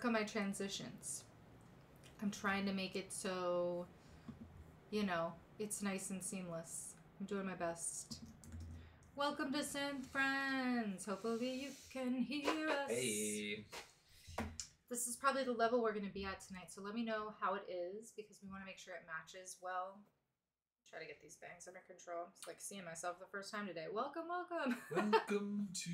on my transitions. I'm trying to make it so, you know, it's nice and seamless. I'm doing my best. Welcome to Synth Friends. Hopefully you can hear us. Hey. This is probably the level we're going to be at tonight, so let me know how it is because we want to make sure it matches well. Try to get these bangs under control. It's like seeing myself the first time today. Welcome, welcome. Welcome to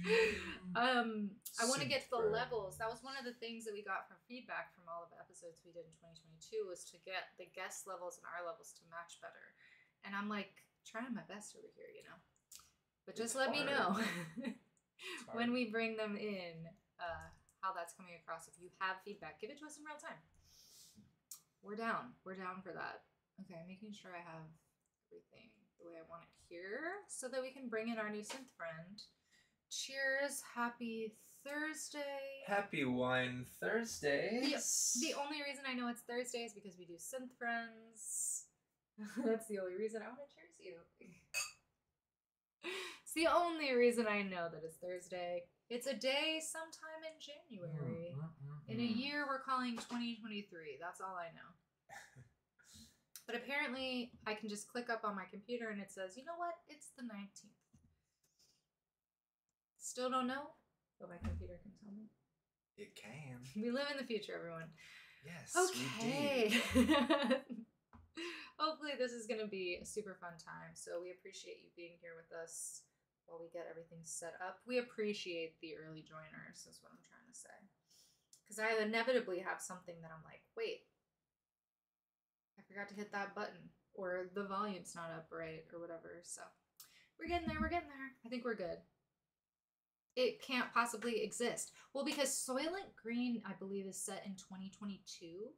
I want to get the Friends. levels. That was one of the things that we got from feedback from all of the episodes we did in 2022 was to get the guest levels and our levels to match better. And I'm like trying my best over here, you know. But just let me know when we bring them in how that's coming across. If you have feedback, give it to us in real time. We're down. We're down for that. Okay, making sure I have everything the way I want it here so that we can bring in our new synth friend. Cheers. Happy Thursday. Happy Wine Thursdays. The only reason I know it's Thursday is because we do synth friends. That's the only reason I want to cheers you. It's the only reason I know that it's Thursday. It's a day sometime in January. In a year we're calling 2023. That's all I know. But apparently, I can just click up on my computer and it says, you know what? It's the 19th. Still don't know, but my computer can tell me. It can. We live in the future, everyone. Yes, okay. we do. Hopefully, this is going to be a super fun time. So we appreciate you being here with us while we get everything set up. We appreciate the early joiners, is what I'm trying to say. Because I inevitably have something that I'm like, wait. I forgot to hit that button, or the volume's not up right, or whatever. So we're getting there. We're getting there. I think we're good. It can't possibly exist. Well, because Soylent Green, I believe, is set in 2022.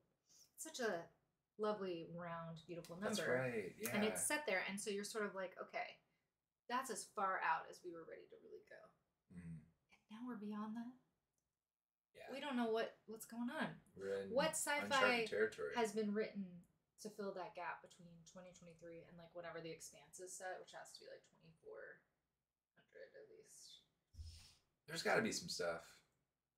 It's such a lovely, round, beautiful number. That's right. Yeah. And it's set there, and so you're sort of like, okay, that's as far out as we were ready to really go. And now we're beyond that. Yeah. We don't know what's going on. We're in what sci-fi uncharted territory. has been written to fill that gap between 2023 and like whatever the Expanse is set, which has to be like 2400 at least. There's got to be some stuff.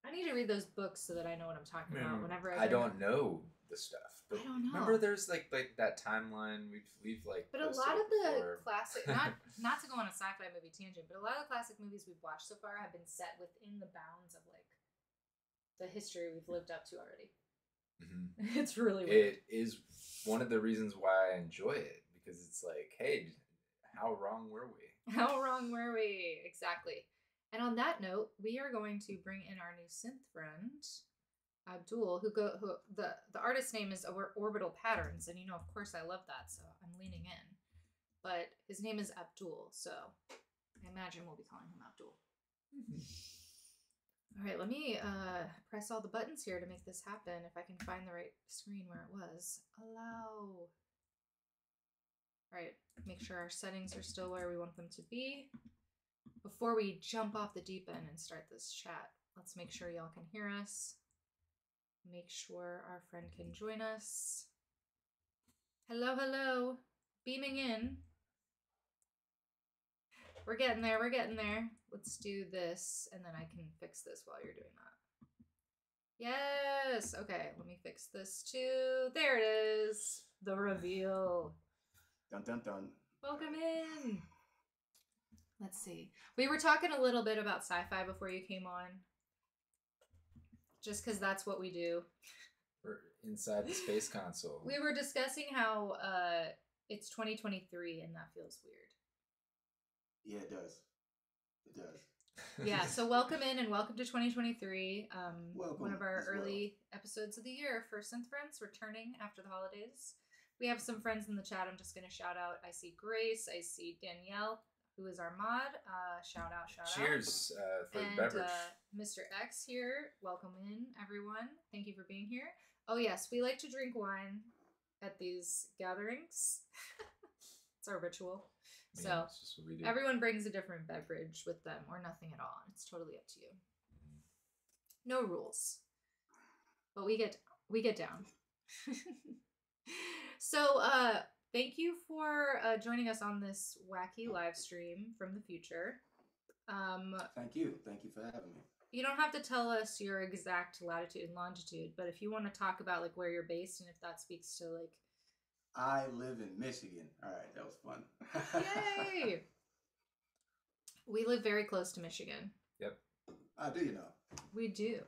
I need to read those books so that I know what I'm talking about. Whenever I don't know the stuff. But I don't know. Remember, there's like that timeline we've like. But a lot of the before. classic, not to go on a sci-fi movie tangent, but a lot of the classic movies we've watched so far have been set within the bounds of like the history we've lived up to already. It's really weird. It is one of the reasons why I enjoy it, because it's like, hey, how wrong were we? How wrong were we? Exactly. And on that note, we are going to bring in our new synth friend, Abdul, who the artist's name is Orbital Patterns, and you know, of course, I love that, so I'm leaning in. But his name is Abdul, so I imagine we'll be calling him Abdul. All right, let me press all the buttons here to make this happen, if I can find the right screen where it was. Allow. All right, make sure our settings are still where we want them to be. Before we jump off the deep end and start this chat, let's make sure y'all can hear us. Make sure our friend can join us. Hello, hello. Beaming in. We're getting there, we're getting there. Let's do this, and then I can fix this while you're doing that. Yes! Okay, let me fix this too. There it is. The reveal. Dun dun dun. Welcome in. Let's see. We were talking a little bit about sci-fi before you came on. Just because that's what we do. We're inside the space console. We were discussing how it's 2023 and that feels weird. Yeah, it does. It does. Yeah, so welcome in and welcome to 2023. Welcome one of our as well. early episodes of the year for Synth Friends, returning after the holidays. We have some friends in the chat I'm just going to shout out. I see Grace. I see Danielle, who is our mod. Shout out, shout out. Cheers for And the beverage. Mr. X here. Welcome in, everyone. Thank you for being here. Oh, yes, we like to drink wine at these gatherings. It's our ritual. So it's just what we do. everyone brings a different beverage with them or nothing at all. It's totally up to you. No rules. But we get down. So thank you for joining us on this wacky live stream from the future. Thank you. Thank you for having me. you don't have to tell us your exact latitude and longitude, but if you want to talk about like where you're based and if that speaks to like, I live in Michigan. All right, that was fun. yay! We live very close to Michigan. Yep. Do you know? We do.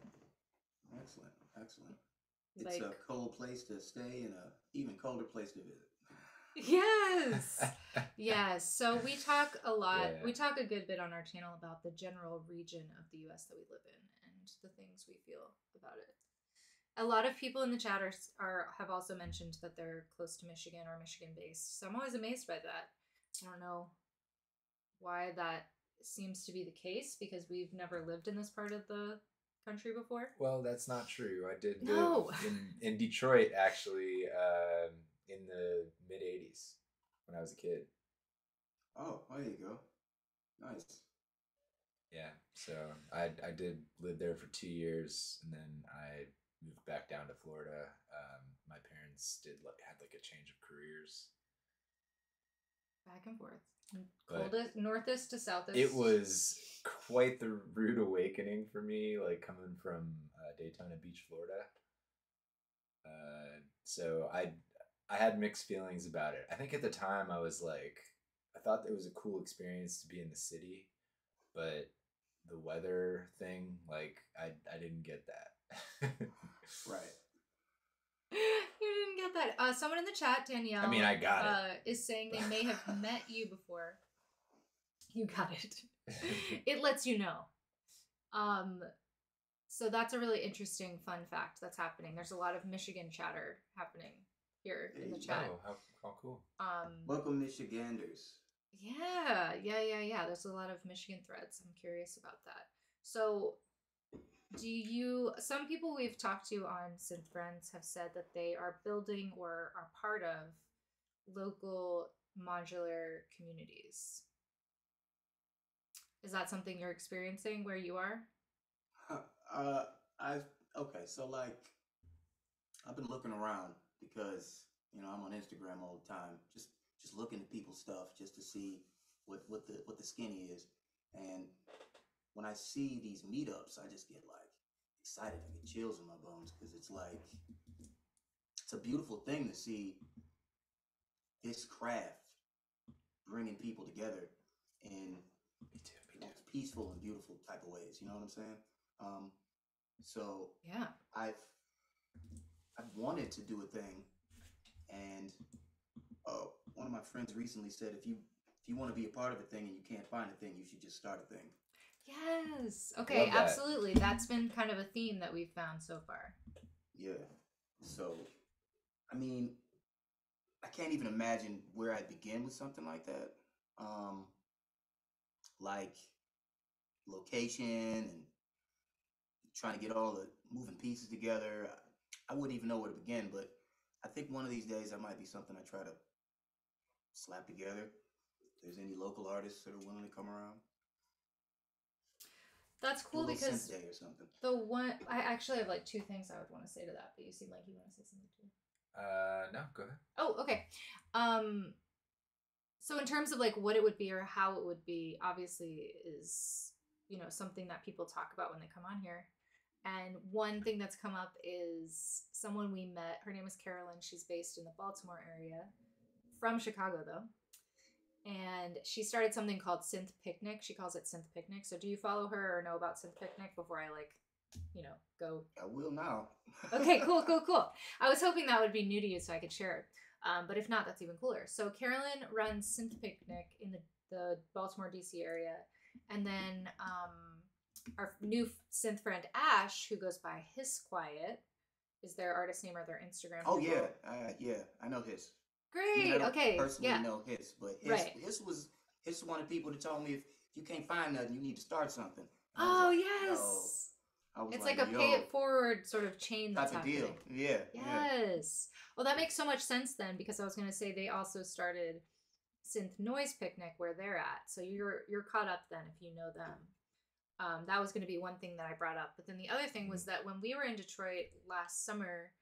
Excellent, excellent. Like, It's a cold place to stay and a even colder place to visit. yes. Yes. So we talk a lot. Yeah. We talk a good bit on our channel about the general region of the US that we live in and the things we feel about it. A lot of people in the chat have also mentioned that they're close to Michigan or Michigan based. So I'm always amazed by that. I don't know why that seems to be the case because we've never lived in this part of the country before. Well, that's not true. I did No. live in Detroit, actually, in the mid 80s when I was a kid. Oh, there you go. Nice. Yeah, so I did live there for 2 years, and then I moved back down to Florida. My parents had like a change of careers. Back and forth. But Coldest, northest to southest. it was quite the rude awakening for me, like coming from Daytona Beach, Florida. So I had mixed feelings about it. I think at the time I was like, I thought it was a cool experience to be in the city, but the weather thing, like I didn't get that. Right. You didn't get that. Someone in the chat, Danielle. I mean, I got it. Is saying they may have met you before. You got it. It lets you know. So that's a really interesting fun fact that's happening. There's a lot of Michigan chatter happening here in the chat. Oh, how cool. Welcome, Michiganders. Yeah. There's a lot of Michigan threads. I'm curious about that. So some people we've talked to on Synth Friends have said that they are building or are part of local modular communities. Is that something you're experiencing where you are? Okay, so like I've been looking around because I'm on Instagram all the time, just looking at people's stuff just to see what the skinny is, and when I see these meetups, I just get like excited. I get chills in my bones because it's like it's a beautiful thing to see this craft bringing people together in peaceful and beautiful type of ways. You know what I'm saying? So yeah, I've wanted to do a thing, and one of my friends recently said, if you want to be a part of a thing and you can't find a thing, you should just start a thing. Yes. Okay, absolutely. That's been kind of a theme that we've found so far. Yeah. So, I mean, I can't even imagine where I'd begin with something like that. Like location and trying to get all the moving pieces together. I wouldn't even know where to begin, but I think one of these days that might be something I try to slap together. If there's any local artists that are willing to come around. That's cool because day or something. I actually have like two things I would want to say to that, but you seem like you want to say something too. No, go ahead. Oh, okay. So in terms of like what it would be or how it would be, obviously is, something that people talk about when they come on here. And one thing that's come up is someone we met. Her name is Carolyn. She's based in the Baltimore area, from Chicago though. And she started something called SYNTH Picnic. She calls it SYNTH Picnic. So do you follow her or know about SYNTH Picnic before I go? I will now. Okay, cool. I was hoping that would be new to you so I could share it. But if not, that's even cooler. So Carolyn runs SYNTH Picnic in the Baltimore, D.C. area. And then our new synth friend, Ash, who goes by Hiss Quiet, is their artist name or their Instagram Oh, handle. yeah, I know Hiss. Great. I don't okay. personally Yeah. know Hiss, but Hiss was one of the people that told me if you can't find nothing, you need to start something. Oh, yes. It's like a pay it forward sort of chain that's type of happening. deal. Yeah. Yes. Well, that makes so much sense then, because I was going to say they also started Synth Noise Picnic where they're at. So you're caught up then if you know them. That was going to be one thing that I brought up. But then the other thing was that when we were in Detroit last summer,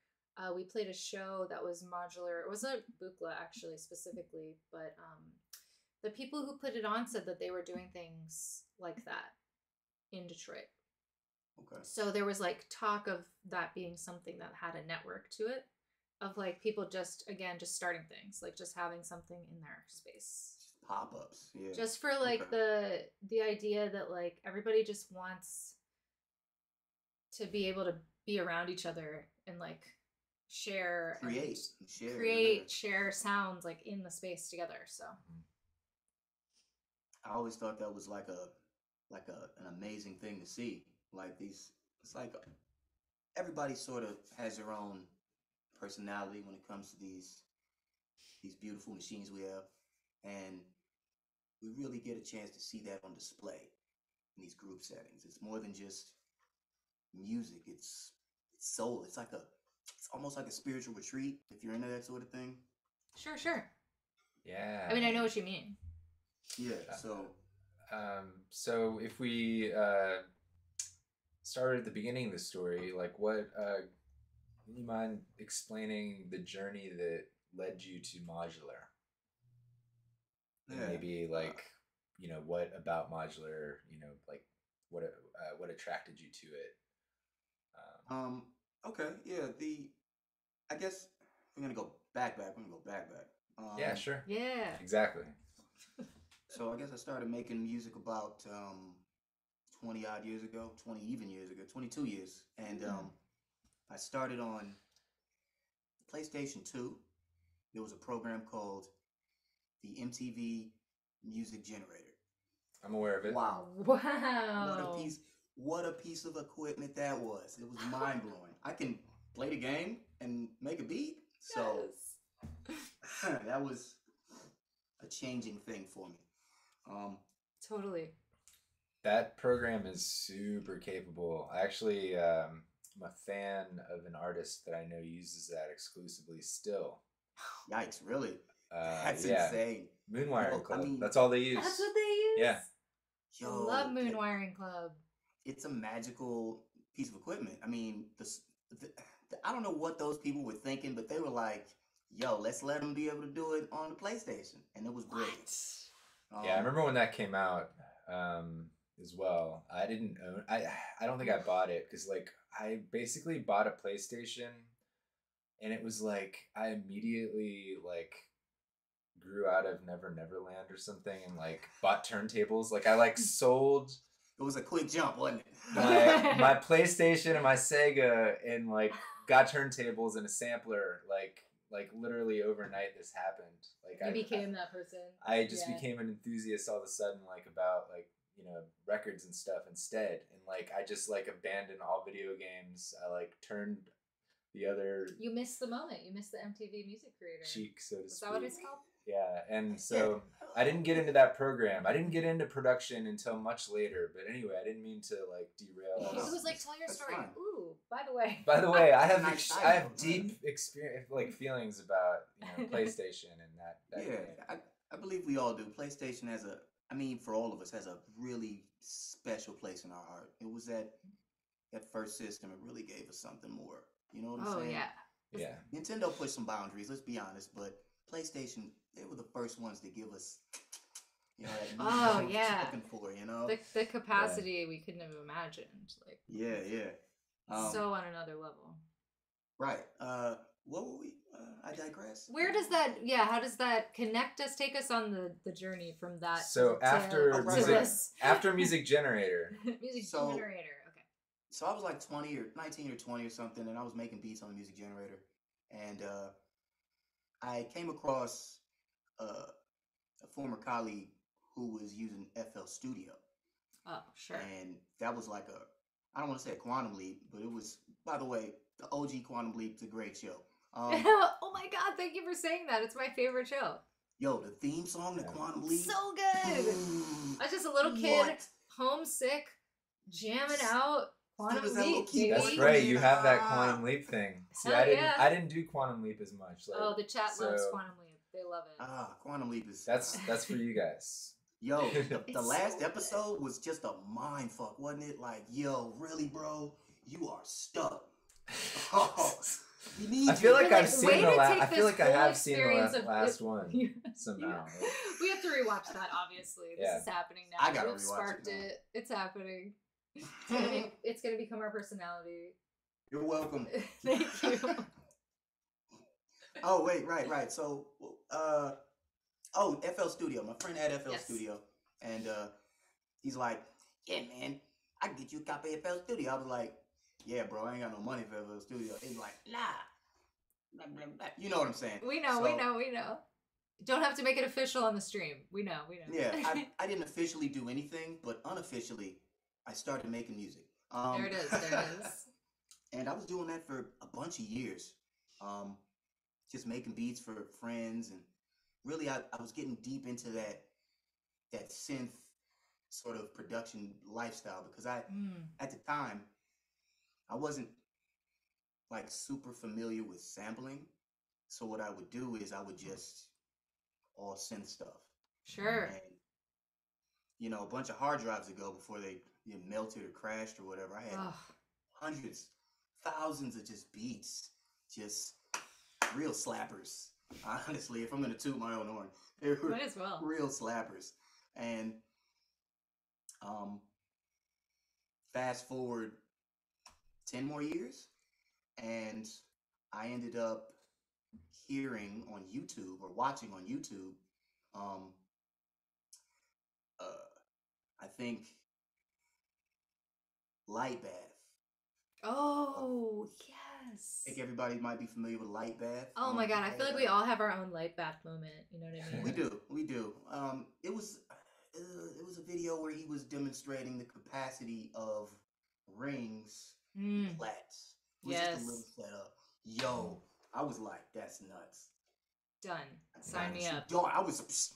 we played a show that was modular. It wasn't Buchla actually specifically, but the people who put it on said that they were doing things like that in Detroit. Okay. So there was like talk of that being something that had a network to it, of like people just starting things, like just having something in their space. Pop-ups, yeah. Just for like the idea that like everybody just wants to be able to be around each other and like share share sounds like in the space together. So I always thought that was like an amazing thing to see. Like these, it's like everybody sort of has their own personality when it comes to these beautiful machines we have, and we really get a chance to see that on display in these group settings. It's more than just music. It's soul. It's almost like a spiritual retreat if you're into that sort of thing. Sure. Yeah. I mean, I know what you mean. Yeah. So if we started at the beginning of the story, like what? Do you mind explaining the journey that led you to modular? And maybe like what about modular? Like what attracted you to it? Okay. Yeah. I guess we're gonna go back. Yeah. Sure. Yeah. Exactly. So I guess I started making music about 20 odd years ago, 22 years. And I started on PlayStation 2. There was a program called the MTV Music Generator. I'm aware of it. Wow. What a piece of equipment that was. It was mind blowing. I can play the game and make a beat. So that was a changing thing for me. Totally. That program is super capable. I actually am a fan of an artist that I know uses that exclusively still. Yikes, really? That's insane. Moonwiring Club. That's all they use. That's what they use? Yeah. I love Moonwiring Club. It's a magical piece of equipment. I mean, I don't know what those people were thinking, but they were like, yo, let's let them be able to do it on the PlayStation. And it was brilliant. Yeah, I remember when that came out as well. I didn't own. I don't think I bought it because like I basically bought a PlayStation, and it was like I immediately like grew out of Neverland or something and like bought turntables. Like I like sold. It was a quick jump, wasn't it? my PlayStation and my Sega and like got turntables and a sampler like literally overnight this happened. Like you became that person. I just became an enthusiast all of a sudden, like about like records and stuff instead, and like I just like abandoned all video games. I like turned the other. You missed the moment. You missed the MTV Music Creator cheek, so to speak. Is that what it's called? Yeah, and so I didn't get into that program. I didn't get into production until much later. But anyway, I didn't mean to like derail. It was like, tell your story. Fine. Ooh, by the way. By the way, I have deep experience, like feelings about PlayStation and that. Yeah, I believe we all do. PlayStation for all of us, has a really special place in our heart. It was that first system. It really gave us something more. You know what I'm saying? Yeah. Nintendo pushed some boundaries. Let's be honest, but PlayStation, they were the first ones to give us, that music looking for, the capacity we couldn't have imagined. Like so on another level. Right. What were we? I digress. Where does that? Yeah. How does that connect us? Take us on the journey from that. So after Music Generator. Generator. Okay. So I was like 19 or 20 or something, and I was making beats on the Music Generator, and I came across a former colleague who was using FL Studio. Oh, sure. And that was like I don't want to say a quantum leap, but it was, by the way, the OG Quantum Leap is a great show. Oh my God, thank you for saying that. It's my favorite show. Yo, the theme song, the Quantum Leap. So good. I was just a little kid, homesick, jamming out. Quantum Leap, baby. That's right. You have that Quantum Leap thing. See, I didn't do Quantum Leap as much. Like, the chat loves Quantum Leap. They love it. Quantum Leap is that's for you guys. Yo, the last episode was just a mind fuck, wasn't it? Like, yo, really, bro, you are stuck. I feel like I've seen the last. I feel like I have seen the last one somehow. We have to rewatch that. Obviously, this is happening now. I gotta rewatch it. It's happening. It's gonna become our personality. You're welcome. Thank you. Oh wait, right. So, FL Studio. My friend had FL Yes. Studio, and he's like, "Yeah, man, I can get you a copy of FL Studio." I was like, "Yeah, bro, I ain't got no money for FL Studio." He's like, "Nah, blah, blah, blah." You know what I'm saying? We know. Don't have to make it official on the stream. We know. Yeah, I didn't officially do anything, but unofficially, I started making music. There it is. And I was doing that for a bunch of years. Just making beats for friends, and really I was getting deep into that synth sort of production lifestyle, because at the time I wasn't like super familiar with sampling. So what I would do is I would just all synth stuff. Sure. And a bunch of hard drives ago, before they melted or crashed or whatever, I had hundreds, thousands of just beats, just real slappers. Honestly, if I'm gonna toot my own horn, they were might as well. Real slappers. And fast forward 10 more years, and I ended up hearing on YouTube, or watching on YouTube, I think Light Bath. Oh, yes. I think everybody might be familiar with Light Bath. Oh my god, I feel like we all have our own light bath moment. You know what I mean? We do. It was a video where he was demonstrating the capacity of rings, flats. It was just a little setup. Yo, I was like, that's nuts. Done. Sign me up. Yo, I was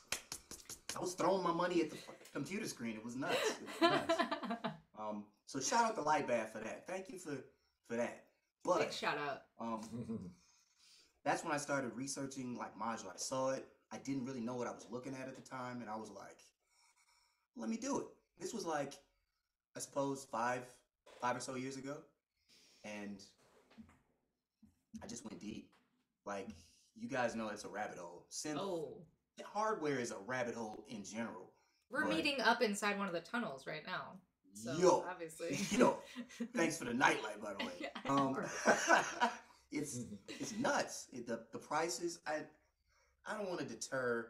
throwing my money at the computer screen. It was nuts. So shout out to Light Bath for that. Thank you for that. But big shout out. That's when I started researching like modular. I saw it. I didn't really know what I was looking at the time, and I was like, let me do it. This was like, I suppose 5 or so years ago, and I just went deep. Like, you guys know it's a rabbit hole. Hardware is a rabbit hole in general. We're meeting up inside one of the tunnels right now. So, obviously. Thanks for the nightlight, by the way. It's nuts. The prices, I don't want to deter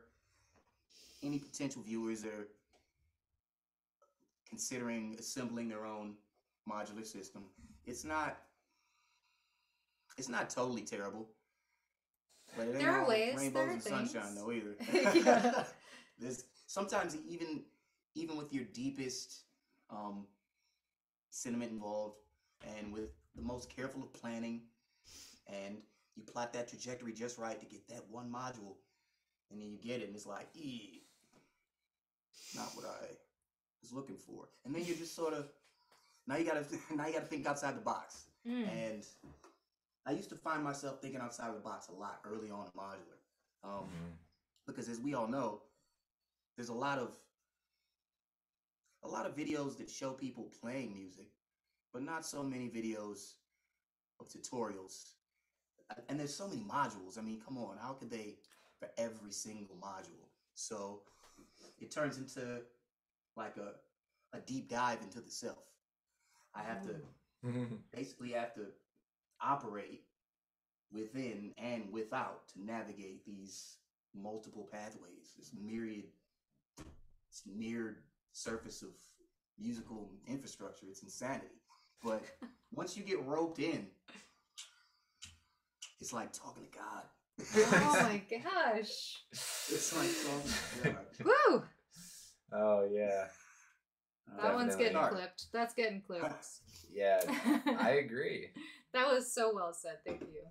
any potential viewers that are considering assembling their own modular system. It's not totally terrible. But it ain't all rainbows and sunshine though either. There's sometimes even with your deepest sentiment involved, and with the most careful of planning, and you plot that trajectory just right to get that one module, and then you get it, and it's like, not what I was looking for. And then you're just sort of now you gotta think outside the box. And I used to find myself thinking outside of the box a lot early on in modular, because as we all know, there's a lot of videos that show people playing music, but not so many videos of tutorials. And there's so many modules. I mean, come on, how could they for every single module? So it turns into like a deep dive into the self. I have to basically operate within and without to navigate these multiple pathways, this near surface of musical infrastructure. It's insanity. But once you get roped in, it's like talking to God. Oh my gosh. It's like talking to God. Woo! Oh yeah. That one's getting clipped. That's getting clipped. Yeah, I agree. That was so well said. Thank you.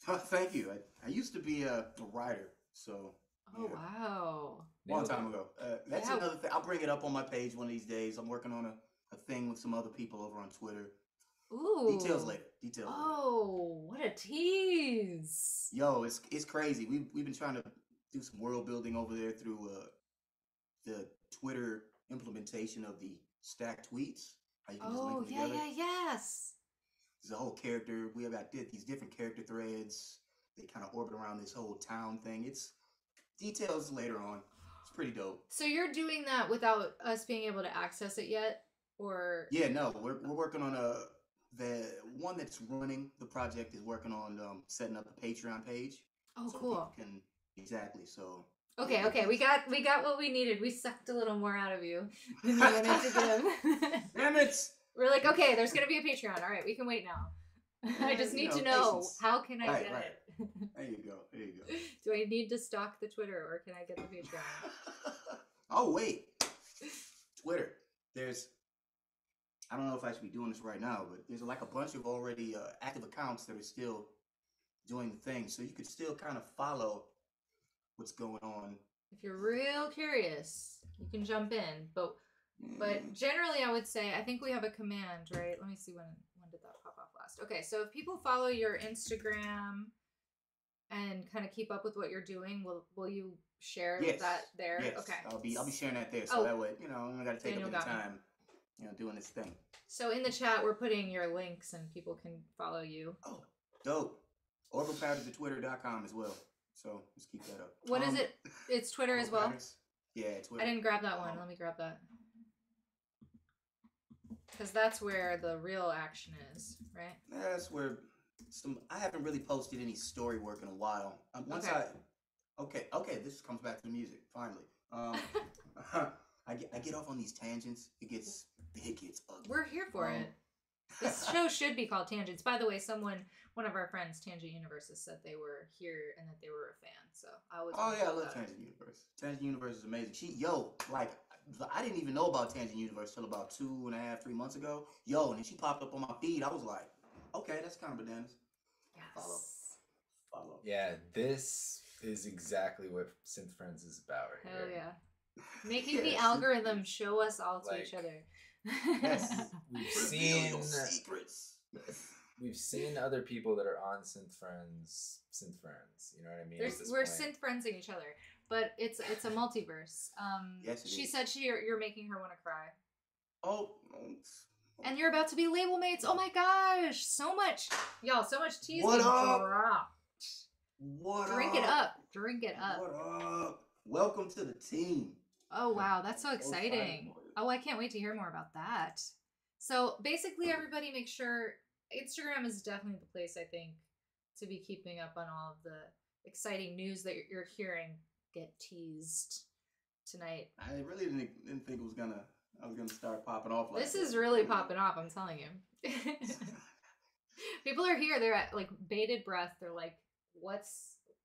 Thank you. I used to be a writer, so. Oh, wow. Long time ago. That's another thing. I'll bring it up on my page one of these days. I'm working on a thing with some other people over on Twitter. Ooh. Details later. Oh, what a tease. Yo, it's crazy. We've been trying to do some world building over there through the Twitter implementation of the stacked tweets. How you can just link them together. Yes. There's a whole character. We have got these different character threads. They kind of orbit around this whole town thing. It's details later on. It's pretty dope. So you're doing that without us being able to access it yet? or Yeah, no, we're working on the one that's running the project is working on setting up a Patreon page. oh, So cool. people can exactly. So Okay, okay, we got what we needed. We sucked a little more out of you than you wanted to give. Damn it! We're like, okay, there's gonna be a Patreon. All right, we can wait now. I just need to know, patience. how can I Right, get right. it? There you go. There you go. Do I need to stalk the Twitter, or can I get the Patreon? Oh wait, Twitter. I don't know if I should be doing this right now, but there's like a bunch of already active accounts that are still doing the thing, so you could still kind of follow what's going on. If you're real curious, you can jump in. But generally, I would say, I think we have a command, right? Let me see, when did that pop off last? Okay, so if people follow your Instagram and kind of keep up with what you're doing, will you share that there? Yes. Okay. I'll be sharing that there, so that way, I'm not gotta take Daniel up any got me. time, doing this thing. So in the chat, we're putting your links, and people can follow you. Oh, dope. Orbital Patterns at Twitter.com as well. So let's keep that up. What is it? It's Twitter as well? Patterns. Yeah, Twitter. I didn't grab that one. Let me grab that. Because that's where the real action is, right? That's where I haven't really posted any story work in a while. Okay, this comes back to the music, finally. I get off on these tangents. It gets ugly. We're here for it. This show should be called Tangents. By the way, one of our friends, Tangent Universes, said they were here and that they were a fan. So I was. Oh yeah, I love Tangent Universe. Tangent Universe is amazing. I didn't even know about Tangent Universe till about 2.5, 3 months ago. And then she popped up on my feed. I was like, okay, that's kind of bananas. Yes. Follow. Yeah, this is exactly what Synth Friends is about right Hell here. yeah. Making the algorithm show us all to each other. Yes. We've seen other people that are on Synth Friends. You know what I mean? We're Synth Friendsing each other, but it's a multiverse. Yes, she said you're making her want to cry. Oh. And you're about to be label mates. Oh my gosh, so much teasing dropped. Drink it up. What up? Welcome to the team. Oh wow, that's so exciting. Oh, I can't wait to hear more about that. So basically, everybody make sure Instagram is definitely the place, I think, to be keeping up on all of the exciting news that you're hearing get teased tonight. I really didn't think I was gonna start popping off like this. Is really popping off, I'm telling you. People are here, they're at like bated breath. They're like,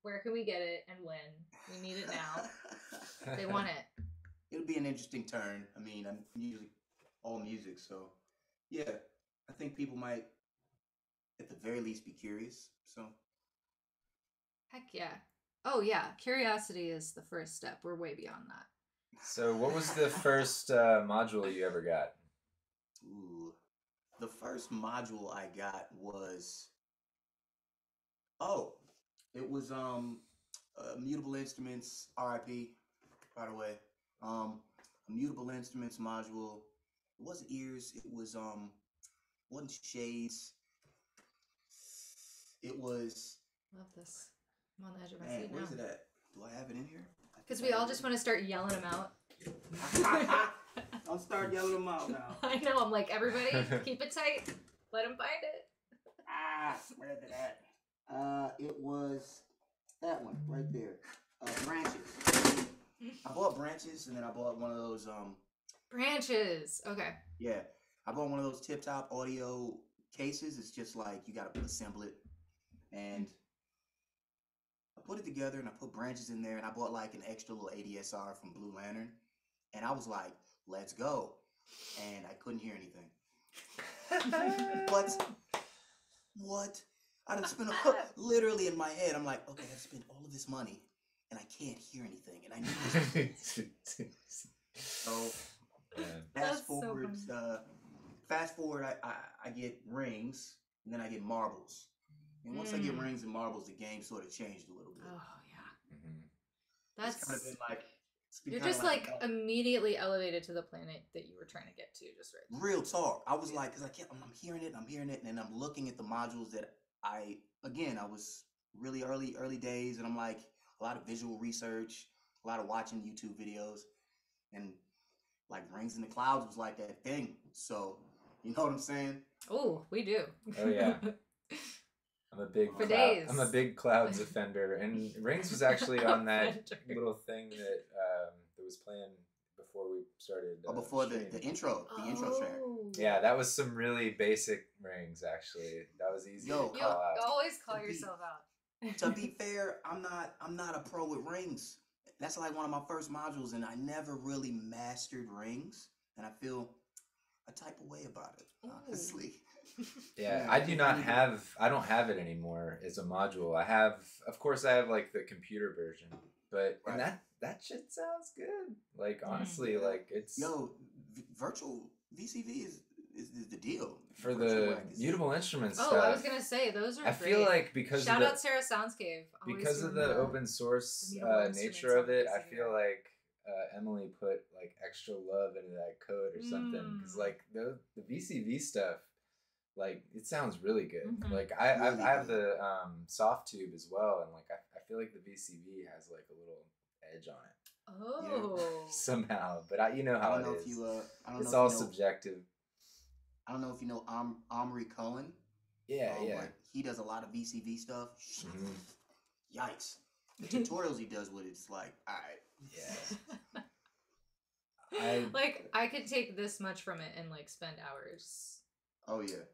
where can we get it and when? We need it now. They want it. It'll be an interesting turn. I mean, I'm usually all music, so yeah, I think people might at the very least be curious. So heck yeah. Oh yeah, curiosity is the first step. We're way beyond that. So what was the first module you ever got? Ooh, the first module I got was it was Mutable Instruments, RIP, by the way. A Mutable Instruments module. It wasn't ears. It was wasn't shades. It was. Love this. I'm on the edge of my Man, seat now. where's it at? Do I have it in here? Because we all just want to start yelling them out. I'll start yelling them out now. I know. I'm like, everybody, keep it tight. Let them find it. Where's it at? It was that one right there. Branches. I bought branches, and then I bought one of those. Branches. Okay. Yeah, I bought one of those tip-top audio cases. It's just like you gotta assemble it, and I put it together, and I put branches in there, and I bought like an extra little ADSR from Blue Lantern, and I was like, "Let's go," and I couldn't hear anything. What? I done spent literally in my head. I'm like, okay, I spent all of this money, and I can't hear anything, and I need this. So fast forward, I get rings, and then I get marbles, and once I get rings and marbles, the game sort of changed a little bit. Oh yeah. Mm-hmm. That's kind of been like you're just like immediately elevated to the planet that you were trying to get to, just right. Real talk. I was like, because I'm hearing it, and then I'm looking at the modules that I was really early days, and I'm like a lot of visual research, a lot of watching YouTube videos, and like Rings in the Clouds was like that thing. So you know what I'm saying? Oh, we do. Oh yeah. I'm a big For days. I'm a big Clouds offender, and Rings was actually on that Offender. little thing that that was playing before we started. Before the streaming. intro track. Yeah, that was some really basic Rings. Actually, that was easy Yo, to You call out. always call To be- yourself out. To be fair, I'm not a pro with Rings. That's like one of my first modules, and I never really mastered Rings, and I feel a type of way about it, honestly. Yeah, I don't have it anymore as a module. I have like the computer version, but and that shit sounds good. Like honestly, like it's virtual VCV is the deal for the Mutable Instruments Oh, stuff. I was gonna say those are. I feel like shout out Sarah Soundscape. Because of the open source nature of it, I feel like Emily put like extra love into that code or something. Because like the VCV stuff, like it sounds really good. Mm-hmm. Like I have the soft tube as well, and like I feel like the VCV has like a little edge on it. Oh. Somehow, but you know how it is. It's all subjective. I don't know if you know Omri Cohen. Yeah. Like he does a lot of VCV stuff. Yikes! The tutorials he does with it's like, all right. Yeah. I could take this much from it and like spend hours. Oh yeah.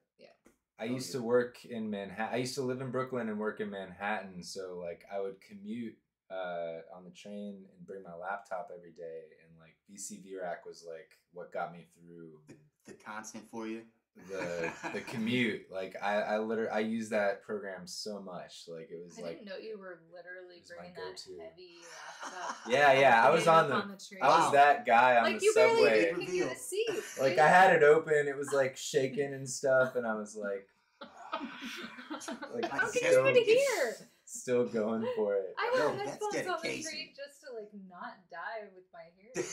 I used to work in Manhattan. I used to live in Brooklyn and work in Manhattan. So like I would commute on the train and bring my laptop every day, and like VCV Rack was like what got me through the constant for you. The commute. Like I used that program so much. Like it was I like didn't know you were literally bringing that heavy laptop. Yeah. I was on the I was that guy on like the you subway. Barely can get a seat. Like I had it open, it was like shaking and stuff, and I was like how can you even hear? Still going for it. I wear headphones on the train just to like not die with my hearing.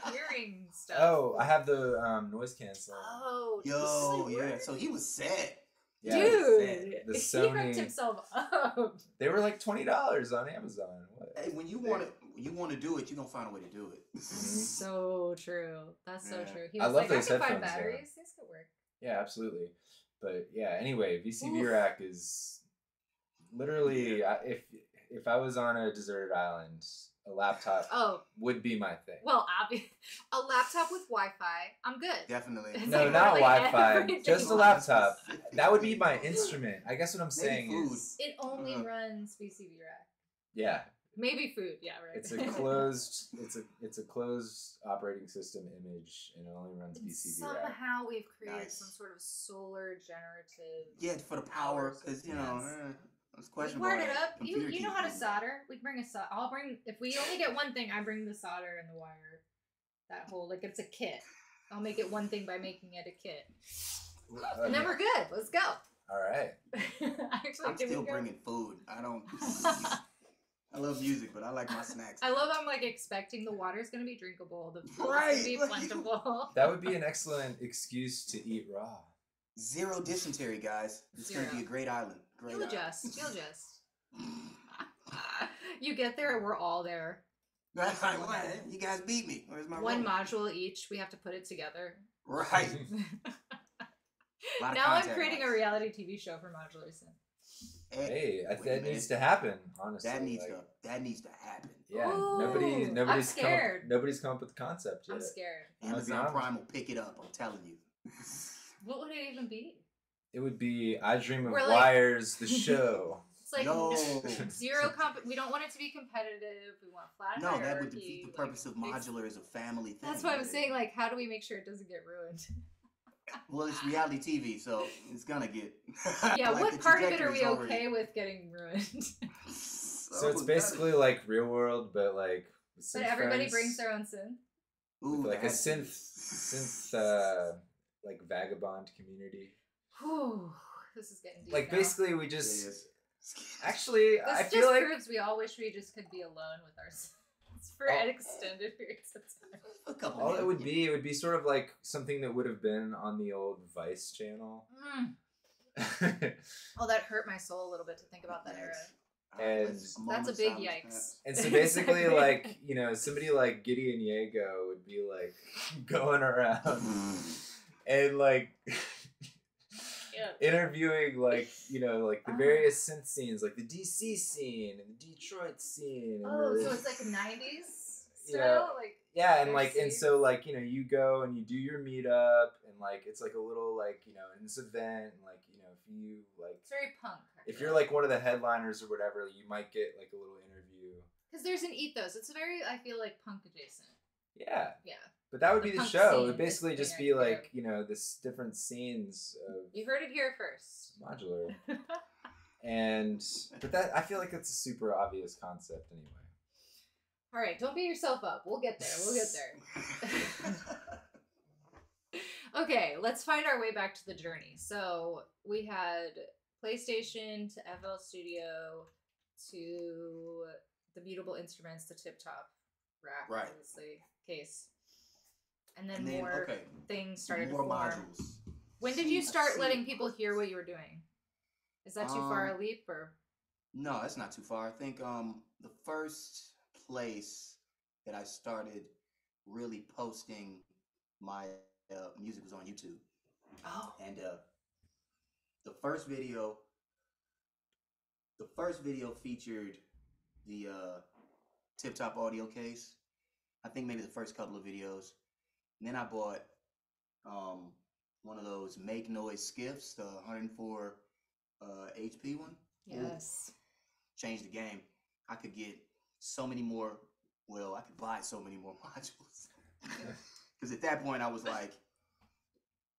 How are you hearing stuff? Oh, I have the noise canceling. Oh, yeah. So he was sad. Yeah, dude, the he Sony, hooked himself up. They were like $20 on Amazon. What? Hey, when you want to do it, you're gonna find a way to do it. So true. That's so true. He I was love like, those I can find headphones, batteries. These could work. Yeah, absolutely. But yeah, anyway, VCV Rack is literally if I was on a deserted island, a laptop would be my thing. Well, a laptop with Wi-Fi, I'm good. Definitely. It's no, like not Wi-Fi. everything. Just a laptop. That would be my instrument. I guess what I'm saying is it only runs VCV Rack. Yeah. Maybe food. Yeah, right. It's a closed operating system image, and it only runs VCV Rack. Somehow we've created some sort of solar generative. Yeah, for the power, because you know. It's questionable. We wired it up. You know how to solder. We bring a solder. I'll bring, if we only get one thing, I bring the solder and the wire. That whole, like, it's a kit. I'll make it one thing by making it a kit. And then we're good. Let's go. All right. Actually, I'm still bringing food. I love music, but I like my snacks. I love I'm like expecting the water's going to be drinkable. The food's going to be plentiful. That would be an excellent excuse to eat raw. Zero dysentery, guys. It's going to be a great island. You'll adjust. You get there, we're all there. That's like, what? You guys beat me. Where's my one module each? We have to put it together. Right. Now I'm creating a reality TV show for Modular Synth. Hey, that needs to happen. Honestly, that needs to happen. Yeah, ooh, nobody's come up with the concept yet. I'm scared. Amazon Prime will pick it up. I'm telling you. What would it even be? It would be I Dream of Wires, the show. It's like zero we don't want it to be competitive. We want flat hierarchy. No, that would be the purpose of modular is a family thing. That's what I'm saying. Like, how do we make sure it doesn't get ruined? Well, it's reality TV, so it's gonna get. Yeah, like what part of it are we okay with getting ruined? So it's basically like real world, but like. But everybody brings their own synth. Ooh, like a synth, like vagabond community. Whew, this is getting deep. Like now. Basically, we just actually. I feel like proves we all wish we just could be alone with ourselves for an extended periods of time. All it would be sort of like something that would have been on the old Vice channel. Oh, that hurt my soul a little bit to think about that era. And That's a big yikes. And so basically, like, you know, somebody like Gideon Yago would be like going around and like interviewing, like, you know, like the various synth scenes, like the DC scene and the Detroit scene. And so it's like 90s style? Like, yeah, and like, and so like, you know, you go and you do your meetup, and like, it's like a little, like, you know, in this event, and like, you know, if you like, it's very punk. If you're like one of the headliners or whatever, you might get like a little interview. Because there's an ethos. It's very, I feel like, punk adjacent. Yeah. Yeah. But that would be the show. It would basically just be like, you know, this different scenes of. You heard it here first. Modular. But that, I feel like that's a super obvious concept anyway. All right, don't beat yourself up. We'll get there. Okay, let's find our way back to the journey. So we had PlayStation to FL Studio to the Mutable Instruments, the Tip Top rack, obviously, case. And then more things started to form. Modules. When did you start letting people hear what you were doing? Is that too far a leap, or? No, that's not too far. I think the first place that I started really posting my music was on YouTube. Oh. And the first video featured the Tip Top audio case. I think maybe the first couple of videos. And then I bought one of those make noise skiffs, the 104 HP one. Yes. Changed the game. I could get so many more. Well, I could buy so many more modules. Because at that point I was like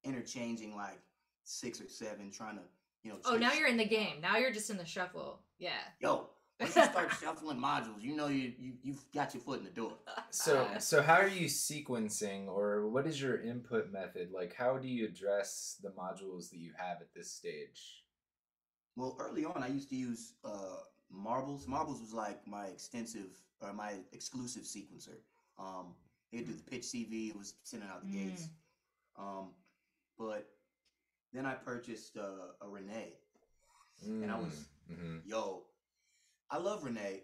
interchanging like 6 or 7, trying to, you know. Oh, now you're in the game. Now you're just in the shuffle. Yeah. Yo, once you start shuffling modules, you know you've got your foot in the door. So how are you sequencing, or what is your input method? Like, how do you address the modules that you have at this stage? Well, early on, I used to use Marbles. Marbles was like my exclusive sequencer. It'd do the pitch CV. It was sending out the gates. But then I purchased a Renee, and I was, yo, I love Renee.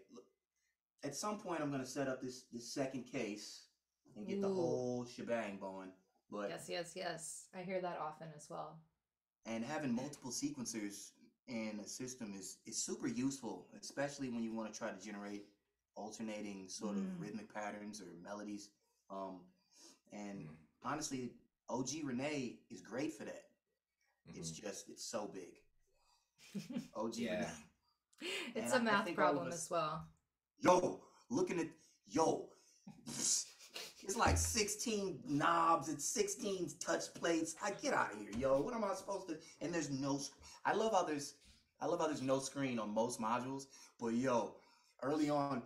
At some point, I'm gonna set up this second case and get the whole shebang going. But yes, I hear that often as well. And having multiple sequencers in a system is super useful, especially when you want to try to generate alternating sort of rhythmic patterns or melodies. And honestly, OG Renee is great for that. It's so big. OG Renee. It's a math problem as well. It's like 16 knobs and 16 touch plates. I get out of here, yo. What am I supposed to? And there's no. I love how there's no screen on most modules. But yo, early on,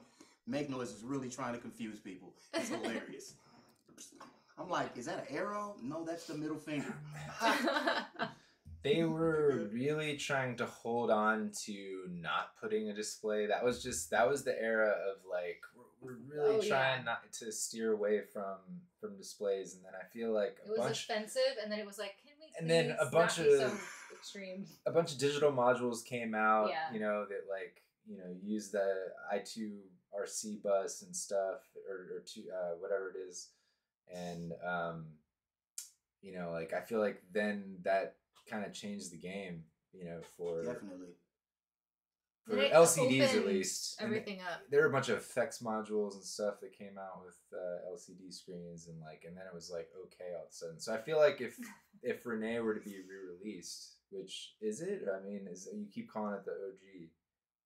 Make Noise is really trying to confuse people. It's hilarious. I'm like, is that an arrow? No, that's the middle finger. They were really trying to hold on to not putting a display. That was the era of like, we're really trying not to steer away from displays. And then I feel like it was offensive, and then it was like, can we? And then a bunch of digital modules came out. Yeah. You know, that like, you know, use the I2RC bus and stuff, or whatever it is, and you know, like I feel like then that kind of changed the game, you know, for LCDs at least. Everything up. There were a bunch of effects modules and stuff that came out with LCD screens, and then it was like okay all of a sudden. So I feel like if Renee were to be re-released, which is it? I mean, you keep calling it the OG.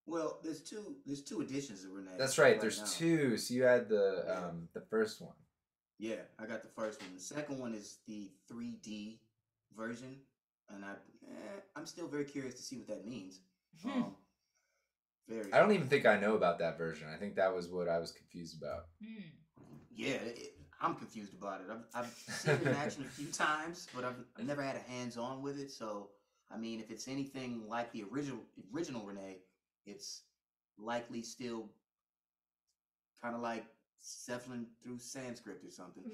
Well, there's two editions of Renee. That's right. There's two. So you had the first one. Yeah, I got the first one. The second one is the 3D version, and I'm still very curious to see what that means. I don't even think I know about that version. I think that was what I was confused about. Yeah, I'm confused about it. I've seen it in action a few times, but I've never had a hands-on with it. So, I mean, if it's anything like the original Renee, it's likely still kind of like shuffling through Sanskrit or something.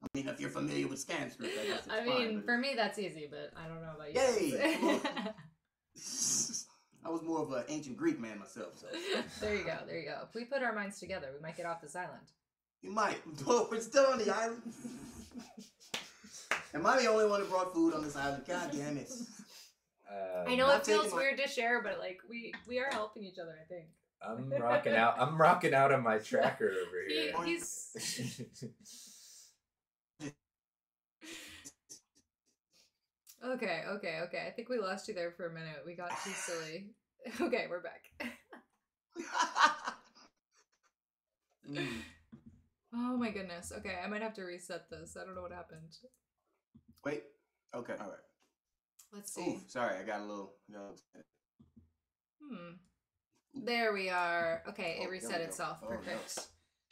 I mean, if you're familiar with Sanskrit, I guess it's fine, for me, that's easy, but I don't know about you. Yay! I was more of an ancient Greek man myself. So There you go. There you go. If we put our minds together, we might get off this island. you might. We're still on the island. Am I the only one who brought food on this island? God damn it. I know Not it feels taking my- weird to share, but like we are helping each other, I think. I'm rocking out. I'm rocking out on my tracker over here. He's okay. I think we lost you there for a minute. We got too silly. Okay, we're back. Oh my goodness. Okay, I might have to reset this. I don't know what happened. Wait. Okay. All right. Let's see. Ooh, sorry, I got a little. There we are. Okay, it Oh, reset there we go. itself. Oh, no. Perfect.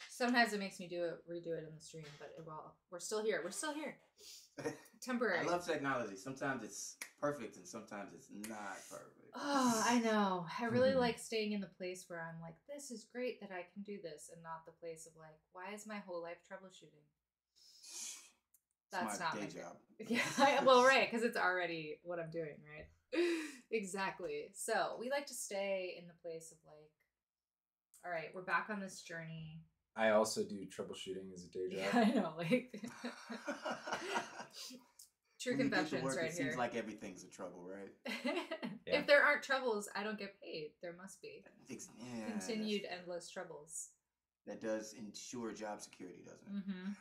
Sometimes it makes me redo it in the stream, but we're still here. We're still here. Temporary. I love technology. Sometimes it's perfect, and sometimes it's not perfect. Oh, I know. I really like staying in the place where I'm like, this is great that I can do this, and not the place of like, why is my whole life troubleshooting? That's my not day my job. Yeah, well, right, because it's already what I'm doing, right? Exactly. So we like to stay in the place of like, all right, we're back on this journey. I also do troubleshooting as a day job. Yeah, I know, like true When you get to confessions work, right it seems here. like everything's a trouble, right? Yeah. If there aren't troubles, I don't get paid. There must be Yeah, continued endless troubles. that does ensure job security, doesn't it? Mm-hmm.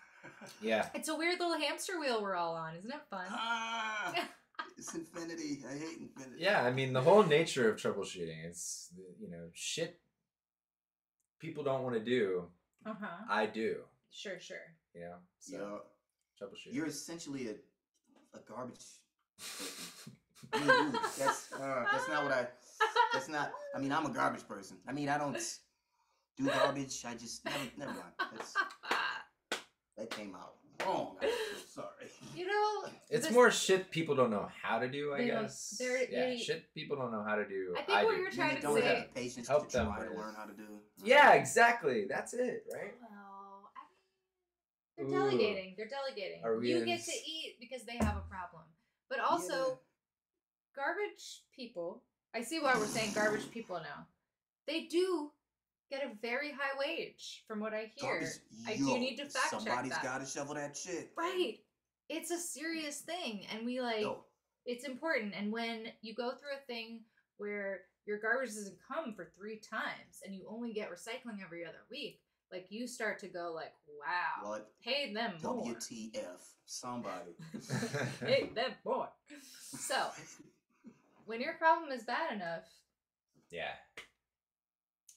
Yeah. It's a weird little hamster wheel we're all on. Isn't it fun? Ah, it's infinity. I hate infinity. Yeah, I mean, the whole nature of troubleshooting is, shit people don't want to do, Uh-huh. I do, Sure. so troubleshooting. You're essentially a garbage person. I mean, ooh, that's not what I. That's not. I mean, I'm a garbage person. I mean, I don't do garbage. I just never mind. That came out wrong. I'm so sorry. It's this- more shit people don't know how to do, I They don't- guess. they're- Yeah, they- shit people don't know how to do. I think what do. you're trying They to don't say. have the patience Help to them try to with- learn how to do. Yeah, exactly. That's it, right? Well, I mean, Ooh. they're delegating. They're delegating. Are we You in get s- to eat because they have a problem. But also, garbage people. I see why we're saying garbage people now. They do get a very high wage, from what I hear. Garbage. I do need to fact check Somebody's that. got to shovel that shit. Right. It's a serious thing, and we like. Yo, It's important. And when you go through a thing where your garbage doesn't come for 3 times and you only get recycling every other week, like you start to go like, wow, what? pay them more. WTF? Somebody. Pay them more. So when your problem is bad enough, Yeah.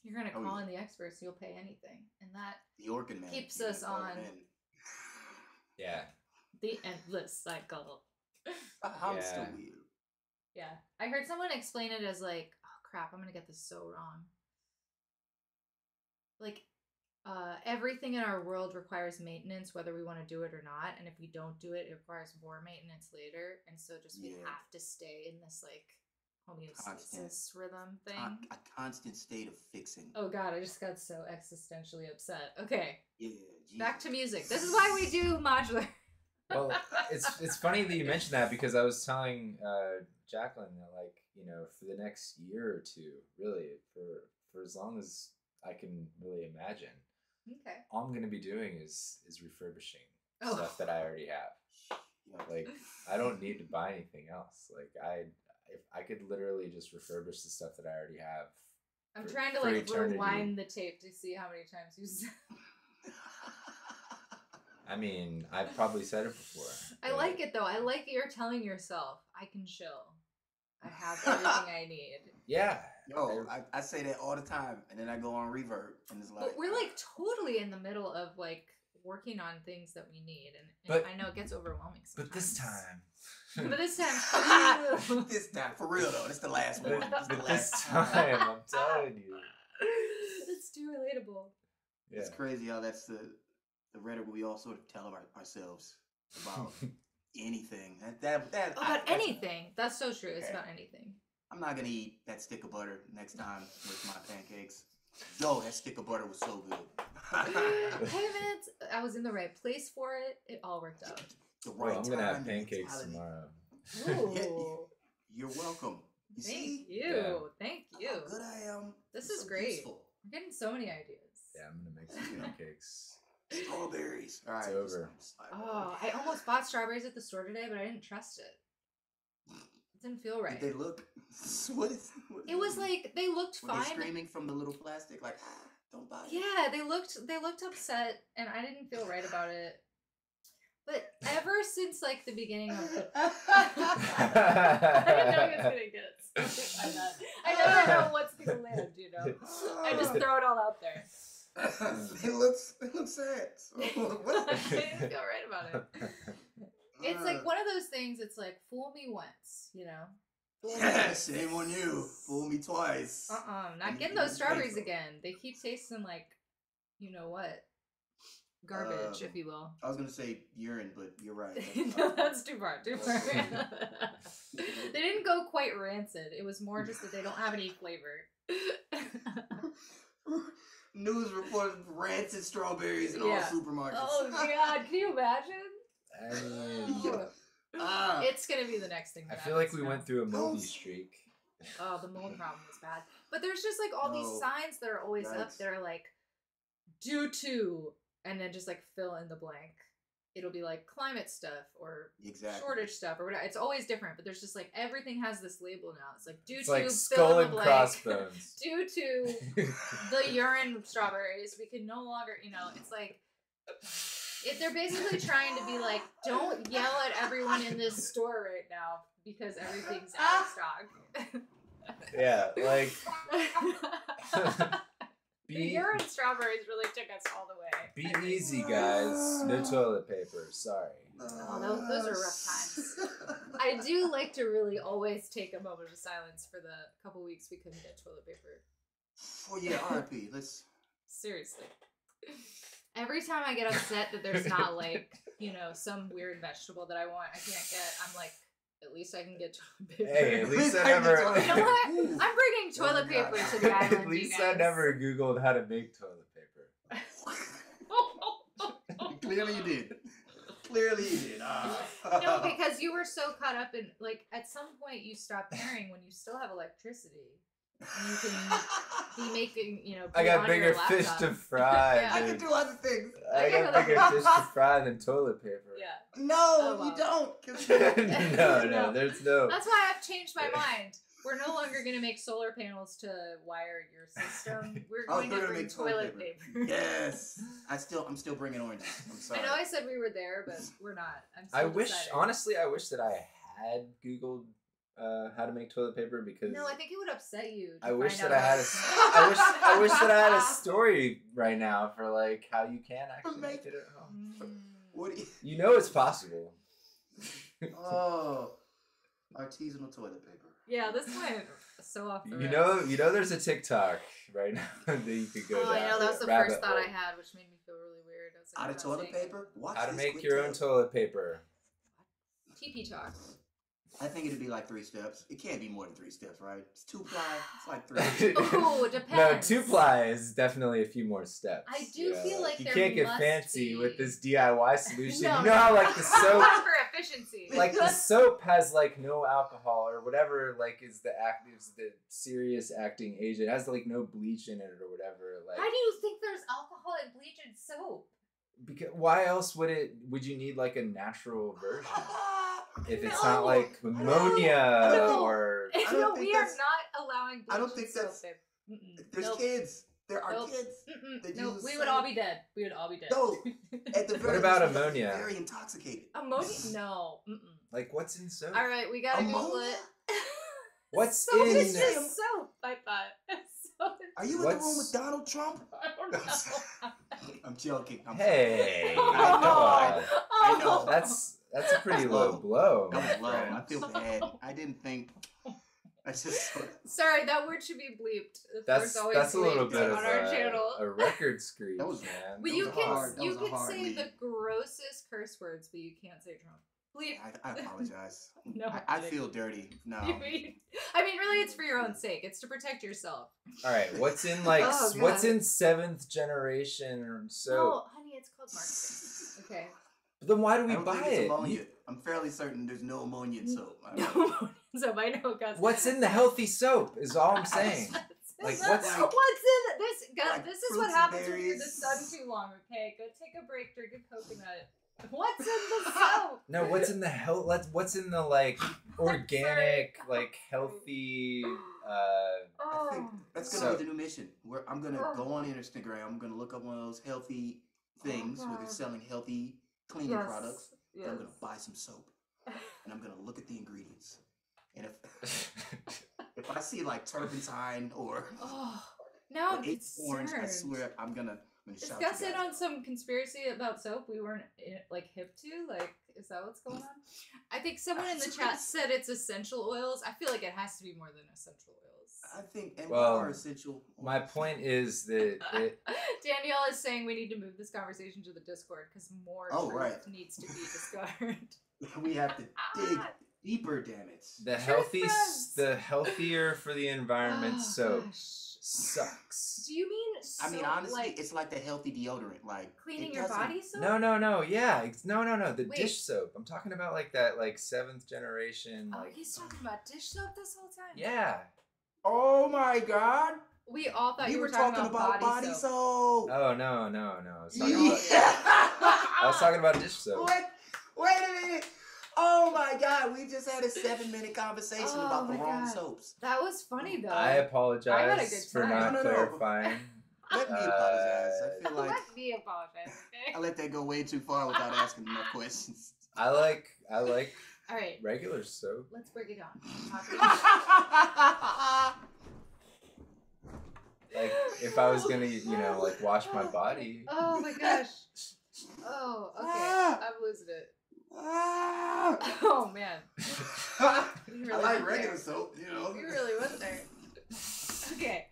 you're going to Oh, call yeah. in the experts. You'll pay anything. And that The organ man. Keeps You us gotta call on. him in. Yeah. the endless cycle. I'm Yeah. still weird. Yeah. I heard someone explain it as like, oh crap, I'm going to get this so wrong. Like, everything in our world requires maintenance, whether we want to do it or not. And if we don't do it, it requires more maintenance later. And so just we Yeah. have to stay in this like homeostasis Constant. rhythm thing. A constant state of fixing. Oh god, I just got so existentially upset. Okay, Yeah. back to Jesus. music. This is why we do modular. Well, it's funny that you mentioned that because I was telling Jacqueline that for the next year or two, really for as long as I can really imagine, Okay. all I'm gonna be doing is refurbishing Oh. stuff that I already have. Yeah. Like I don't need to buy anything else. Like if I could literally just refurbish the stuff that I already have. I'm for- trying to for like eternity. rewind the tape to see how many times you said. I mean, I've probably said it before. I but- like it though. I like that you're telling yourself, I can chill. I have everything I need. Yeah. Yo, I say that all the time, and then I go on reverb, and it's like. But we're like totally in the middle of like working on things that we need, and But- I know it gets overwhelming sometimes. But this time. But this time, This time, for real though, it's the last one. It's the But last this time, I'm telling you. it's too relatable. Yeah. It's crazy how that's the rhetoric we all sort of tell ourselves about anything. About anything. That's so true. It's about anything. I'm not gonna eat that stick of butter next time with my pancakes. Yo, that stick of butter was so good. Hey man, I was in the right place for it. It all worked out. The Well, right I'm gonna time have and pancakes mentality. tomorrow. Ooh. You're welcome. You Thank see? you. Yeah. Thank you. How good I am. This I'm is so great. useful. I'm getting so many ideas. Yeah, I'm gonna make some pancakes. Strawberries. All right. It's over. Oh, I almost bought strawberries at the store today, but I didn't trust it. It didn't feel right. Did they look? What is It was like they looked Were fine. they screaming from the little plastic like, don't buy it? Yeah, they looked upset, and I didn't feel right about it. But ever since like the beginning of the, I didn't know he was gonna get something like that. I never know what's gonna land, you know. I just throw it all out there. It looks sad. So, what? I didn't feel right about it. It's like one of those things. It's like fool me once, you know. Fool me once. Shame on you. Fool me twice. Not getting those strawberries again. They keep tasting like, you know what, garbage, if you will. I was gonna say urine, but you're right. No, that's too far. Too far. They didn't go quite rancid. It was more just that they don't have any flavor. News reported rancid strawberries in all supermarkets. Oh God, can you imagine? I mean, It's gonna be the next thing. I feel like we went through a moldy streak. Oh, the mold problem was bad. But there's just like all these signs that are always up that are like, due to, and then just like fill in the blank. It'll be like climate stuff or shortage stuff or whatever. It's always different, but there's just like everything has this label now. It's like due to like fill skull in and the blank. crossbones. Due to the urine strawberries, we can no longer, you know, it's like they're basically trying to be like, don't yell at everyone in this store right now because everything's out of stock. Yeah, like the urine strawberries really took us all the way. Be easy, guys. No toilet paper. Sorry. Oh, those are rough times. I do like to really always take a moment of silence for the couple weeks we couldn't get toilet paper. Oh yeah, RIP. Let's seriously. Every time I get upset that there's not like, you know, some weird vegetable that I want, I can't get. I'm like, at least I can get toilet paper. Hey, at least I never. You know what? I'm bringing toilet paper to the island. At least I never Googled how to make toilet paper. Clearly you did. Clearly you did. No, because you were so caught up in, like, at some point you stop caring when you still have electricity. And you can be making, you know, I got bigger fish to fry. Yeah. I can do other things. I got bigger fish to fry than toilet paper. Yeah. No, you don't. No, there's no. That's why I've changed my mind. We're no longer going to make solar panels to wire your system. We're going to bring toilet paper. Yes. I'm still bringing oranges. I'm sorry. I know I said we were there, but we're not. I wish that I had Googled how to make toilet paper because no, I think it would upset you. I wish that I had I wish that I had a story right now for like how you can actually make it at home. What do you know it's possible. Oh, artisanal toilet paper. Yeah, this went so off the You know there's a TikTok right now that you could go down. I know, that was the first thought I had, which made me feel really weird. I was like, out of toilet paper? How to make your own toilet paper. TP Talk. I think it'd be like 3 steps. It can't be more than 3 steps, right? It's 2-ply. It's like 3. Oh, depends. No, 2-ply is definitely a few more steps. I do feel like you there can't get must fancy be. with this DIY solution. No, you know how like the soap for efficiency. like the soap has like no alcohol or whatever like is the serious acting agent. It has like no bleach in it or whatever. Like why do you think there's alcohol in bleach and soap? Because why else would you need like a natural version? If it's not like ammonia or no, we are not allowing bleach. I don't think that's. There's kids. There are kids. No, we would all be dead. We would all be dead. No. At the very what about least, ammonia? Very intoxicated. Ammonia? No. Like what's in soap? All right, we gotta Google it. What's soap in? It's just soap. I thought. Are you in the room with Donald Trump? I don't know. I'm joking. Hey, I know. That's a pretty low blow. That was low. I feel bad. I didn't think. I just. Sorry, that word should be bleeped. That's a little bit on of our channel. A record screech, That was man. But you can hard say lead. the grossest curse words, but you can't say Trump. Bleep. I apologize. No, I feel dirty. No. I mean, really, it's for your own sake. It's to protect yourself. All right, what's in like Oh, what's God. in 7th generation soap? No, honey, it's called marketing. Okay. But then why do we I don't buy think it's it? ammonia. I'm fairly certain there's no ammonia in soap. No. soap. I know, Gus. What's in the healthy soap is all I'm saying. Like, what's in this? Gus, like this is fruits what and happens when you're in the berries. sun too long. Okay, go take a break, drink a coconut. What's in the soap? No, what's in the what's in the like organic, like healthy I think that's gonna So- be the new mission. Where I'm gonna go on Instagram. I'm gonna look up one of those healthy things where they're God. selling healthy cleaning Yes. products. Yes. And I'm gonna buy some soap, and I'm gonna look at the ingredients. And if I see like turpentine or Now I'm orange, I concerned. swear I'm gonna Is shout Gus you in guys on out. some conspiracy about soap we weren't like hip to? Like, is that what's going on? I think someone in the chat said it's essential oils. I feel like it has to be more than essential oils. I think, and Well, what are essential? my point is that it Danielle is saying we need to move this conversation to the Discord because more truth right. needs to be discovered. We have to dig deeper, damn it. the healthier for the environment soap Gosh. sucks. Do you mean soap, I mean, honestly, like it's like the healthy deodorant, like cleaning it your doesn't- body soap? No, yeah, no, the Wait. dish soap. I'm talking about like that, like 7th generation, Oh, like he's talking about dish soap this whole time. yeah. Oh my god! We all thought We you were were talking about body soap. Oh no. I was talking Yeah. about, I was talking about dish soap. What? Wait a minute! Oh my god, we just had a 7-minute conversation Oh about the my wrong God. soaps. That was funny though. I I had a apologize good for time. not No. clarifying. Let me apologize. I feel like Let me apologize, okay? I let that go way too far without asking enough questions. I like All right, regular soap. let's break it down. Talk about- Like if I was gonna, like wash my body. Oh my gosh. Oh, okay. Ah. I'm losing it. Ah! Oh man. You I really like went regular there. soap, you know. You really went there. Okay.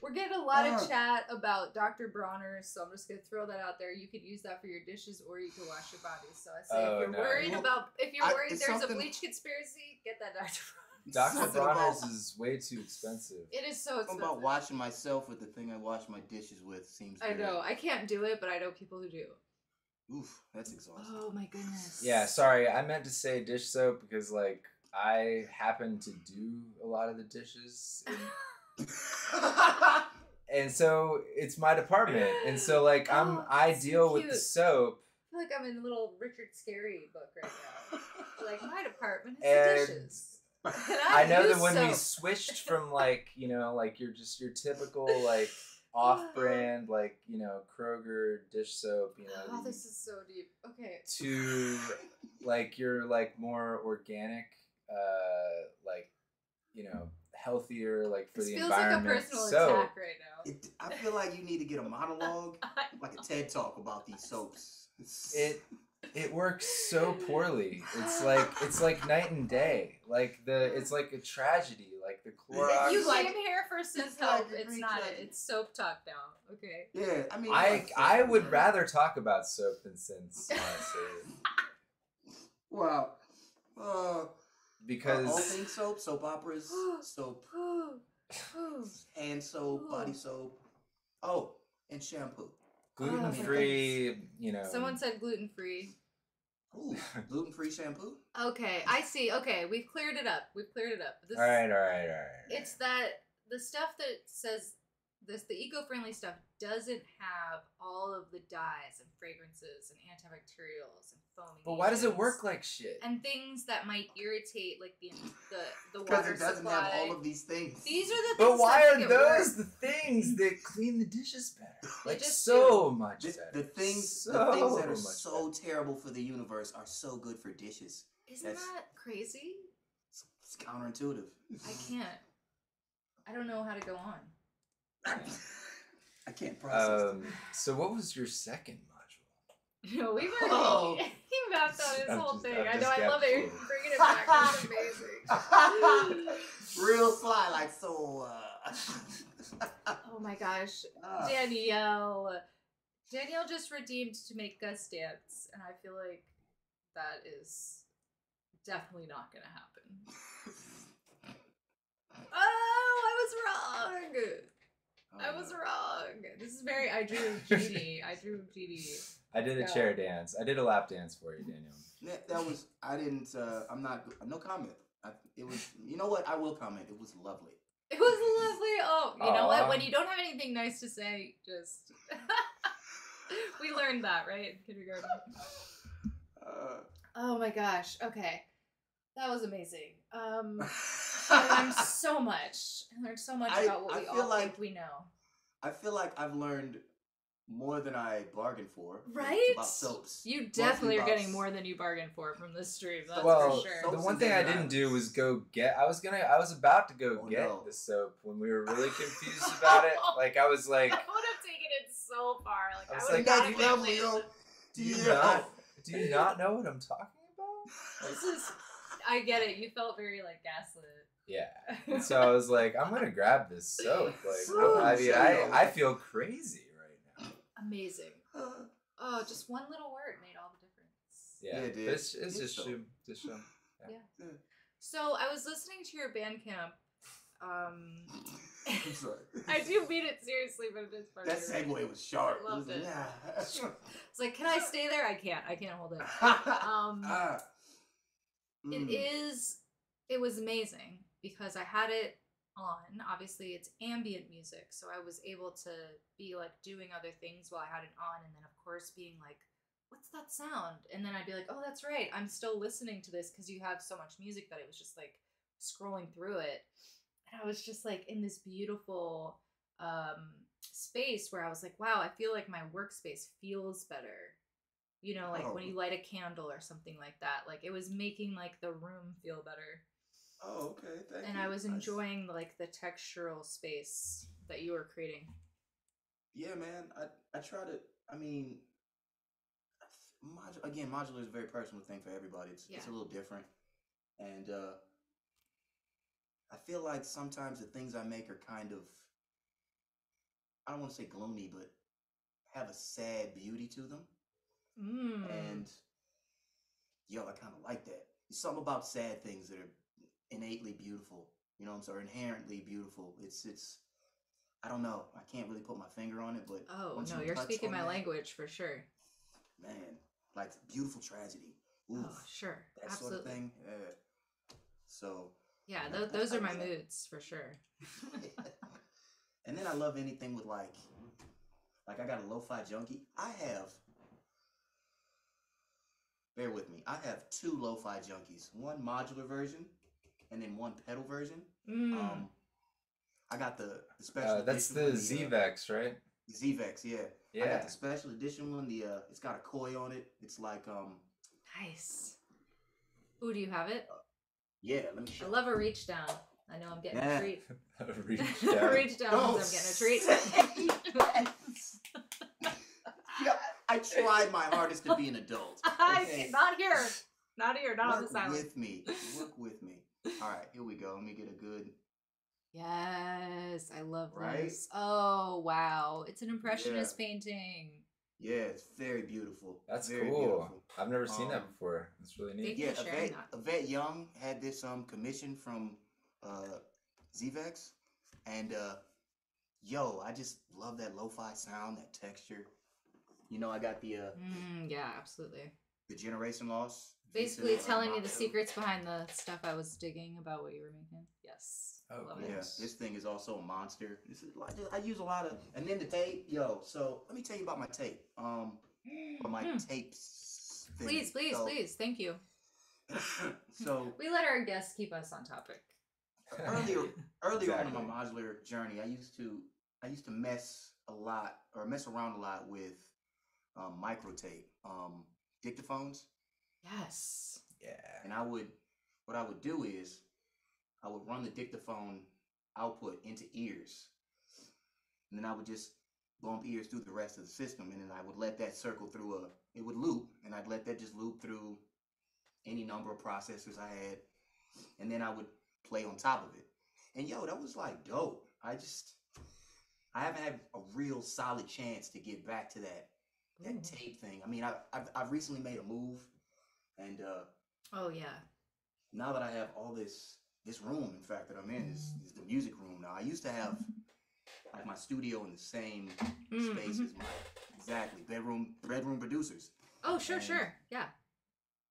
We're getting a lot of chat about Dr. Bronner's, so I'm just gonna throw that out there. You could use that for your dishes, or you can wash your body. So I say, Oh, if you're no. worried Well, it's there's a something- bleach conspiracy, get that Dr. Bronner's. Dr. Something Bronner's about- is way too expensive. It is so Something expensive. about washing myself with the thing I wash my dishes with seems I weird. know. I can't do it, but I know people who do. Oof, that's exhausting. Oh my goodness. Yeah, sorry, I meant to say dish soap because like I happen to do a lot of the dishes. And so it's my department. And so like Oh, I that's so deal with the cute. soap. I feel like I'm in a little Richard Scary book right now. Like, my department is And the dishes. And I know use that when we soap. switched from like, like your typical like off-brand like, Kroger dish soap, Oh, the- this is so deep. Okay. to like your like more organic like healthier like for This the feels like a environment personal soap. attack right now. I feel like you need to get a monologue, like a TED talk about these soaps. It works so poorly. It's like night and day. Like it's like a tragedy. Like the Clorox. If you like- came here for synth it's help, like a it's Greek not it. tragedy. It's soap talk now. Okay. Yeah, I mean, I would rather talk about soap than synths, honestly, Wow. All because things soap operas, soap, hand soap, body soap. Oh, and shampoo. gluten free. Someone said gluten free. Ooh, gluten-free shampoo. Okay, I see. Okay, we've cleared it up. This, All right. It's that the stuff that says the eco-friendly stuff doesn't have all of the dyes and fragrances and antibacterials and foaming. But why does it agents work like shit? and things that might irritate like the Because water it doesn't supply. have all of these things. These are the things But why that are make it those work. the things that clean the dishes better? Like just so much The, better. the things So that are much so better. terrible for the universe are so good for dishes. Isn't That's- that crazy? It's counterintuitive. I can't. I don't know how to go on. I can't process. So what was your second module? No, we've Oh. already he mapped out his I'm whole just- thing. I'm I know. just I love it. You're captivated. bringing it back. It's amazing. Real sly, like so. Oh my gosh, Ah. Danielle just redeemed to make Gus dance, and I feel like that is definitely not gonna happen. Oh, I was wrong. I was wrong. This is very. I drew GD. I did a Yeah. chair dance. I did a lap dance for you, Daniel. That was. I didn't. I'm not. No comment. It was. You know what? I will comment. It was lovely. It was lovely. Oh, you know what? Aw. When you don't have anything nice to say, just we learned that, right, in kindergarten. Oh my gosh. Okay, that was amazing. I learned so much. I learned so much about what we all think we know. I feel like I've learned more than I bargained for. Right? It's about soaps. You Mostly definitely are about getting more than you bargained for from this stream. That's Well, for sure. so- the Soaps one and thing I desert didn't do islands. was go get. I was about to go Oh, get no. the soap when we were really confused about it. Like I was like, I would have taken it so far. Like I I was would like, have Next got level, it. yo. do you not know what I'm talking about? This is. I get it. You felt very like gaslit. Yeah. And so I was like, I'm gonna grab this soap. So Like, I mean, shallow. I feel crazy right now. Amazing. Oh, just one little word made all the difference. Yeah, Yeah, it did. it's It's just so- just show. So I was listening to your Bandcamp. I'm sorry. I do mean it seriously, but it is part That of segue was sharp. Loved it. Yeah. It's like, can I stay there? I can't. I can't hold it. It was amazing because I had it on. Obviously, it's ambient music, so I was able to be like doing other things while I had it on, and then of course being like, what's that sound? And then I'd be like, oh, that's right, I'm still listening to this because you have so much music that it was just like scrolling through it, and I was just like in this beautiful space where I was like, wow, I feel like my workspace feels better. You know, like when you light a candle or something like that. Like it was making like the room feel better. Oh, okay. Thank And you. I was enjoying like the textural space that you were creating. Yeah, man. I try to. I mean, again, modular is a very personal thing for everybody. It's a little different, and I feel like sometimes the things I make are kind of, I don't want to say gloomy, but have a sad beauty to them. And yo, I kind of like that. There's something about sad things that are innately beautiful. You know what I'm saying? Inherently beautiful. It's. I don't know. I can't really put my finger on it, but once no, you you're touch speaking on my that, language for sure. man. Like beautiful tragedy. Oof, Oh, sure, that absolutely. sort of thing. Yeah. So. Yeah, that's those are my kinda- moods for sure. And then I love anything with like I got a lo-fi junkie. Bear with me. I have 2 lo-fi junkies. One modular version, and then one pedal version. I got the special. That's the edition one, ZVEX, right? ZVEX, yeah. Yeah. I got the special edition one. It's got a koi on it. It's like Nice. Ooh, do you have it? yeah. Let me show. I love a reach down. I know I'm getting a treat. Reach A down. reach down Don't means I'm getting a treat. say that. Yeah, I tried my hardest to be an adult. Okay? Not here. Not here. Not on Work this island. with me. Work with me. All right, here we go. Let me get a good. Yes, I love Right? this. Oh wow, it's an impressionist painting. Yeah, it's very beautiful. That's very cool. Beautiful. I've never seen that Um, before. That's really neat. Thank you Yeah, for sharing Yvette Young had this commission from ZVEX, and yo, I just love that lo-fi sound, that texture. You know, I got the Yeah, absolutely. generation loss. Basically telling me the Motto. secrets behind the stuff I was digging about what you were making. Yes. Oh, Love cool. it. Yeah, this thing is also a monster. This is like I use a lot of, and then the tape, yo. So let me tell you about my tape. Or my tapes. Thing. Please, please, So- please. Thank you. So We let our guests keep us on topic. earlier on in Exactly. my modular journey, I used to mess around a lot with micro tape, dictaphones, Yes. Yeah. and what I would do is I would run the dictaphone output into ears, and then I would just bump ears through the rest of the system, and then I would let that circle through it would loop, and I'd let that just loop through any number of processors I had, and then I would play on top of it. And yo, that was like dope. I haven't had a real solid chance to get back to that Ooh. tape thing. I mean, I've recently made a move, and Oh yeah. now that I have all this room, in fact, that I'm in is the music room now. I used to have like my studio in the same space as my bedroom producers. Oh sure, And- sure. Yeah.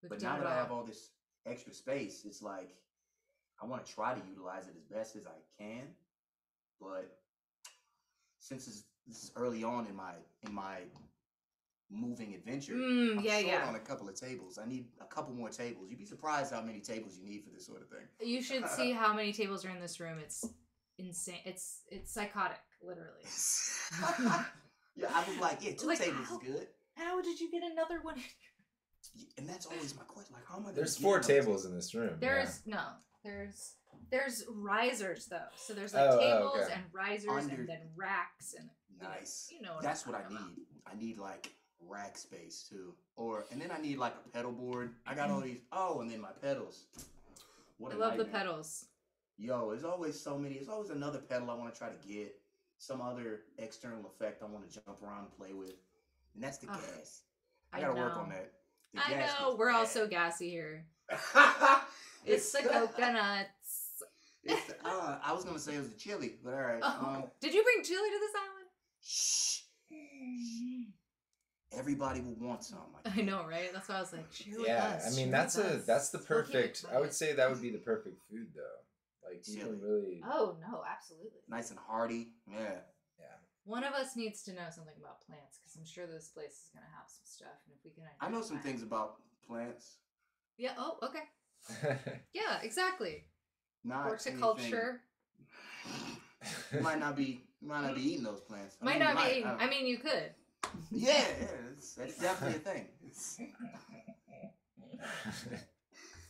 We've But done now it that I all. have all this extra space, it's like I want to try to utilize it as best as I can, but since this is early on in my moving adventure, I'm short on a couple of tables. I need a couple more tables. You'd be surprised how many tables you need for this sort of thing. You should see how many tables are in this room. It's insane. It's psychotic, literally. Yeah, I was like, yeah, two tables is good. How did you get another one? And that's always my question. Like, how am I? There's 4 tables in this room. There's risers though. So there's like tables and risers and then racks and nice. You know that's what I need. I need like rack space too, and then I need like a pedal board. I got all these. Oh, and then my pedals. I love the pedals. Yo, there's always so many. There's always another pedal I want to try to get. Some other external effect I want to jump around and play with, and that's the gas. I gotta work on that. I know we're all so gassy here. It's the coconuts. I was gonna say it was the chili, but all right. Did you bring chili to this island? Shh. Everybody will want some. I know, right? That's why I was like, share with us. Yeah, I mean that's the perfect. I would say that would be the perfect food though. Like you can really. Oh no, absolutely. Nice and hearty. Yeah. One of us needs to know something about plants because I'm sure this place is gonna have some stuff, and if we can. I know some things about plants. Yeah. Oh, okay. Yeah, exactly. Not horticulture. You might not be eating those plants. Might not be eating. I mean, you could. Yeah, that's definitely a thing.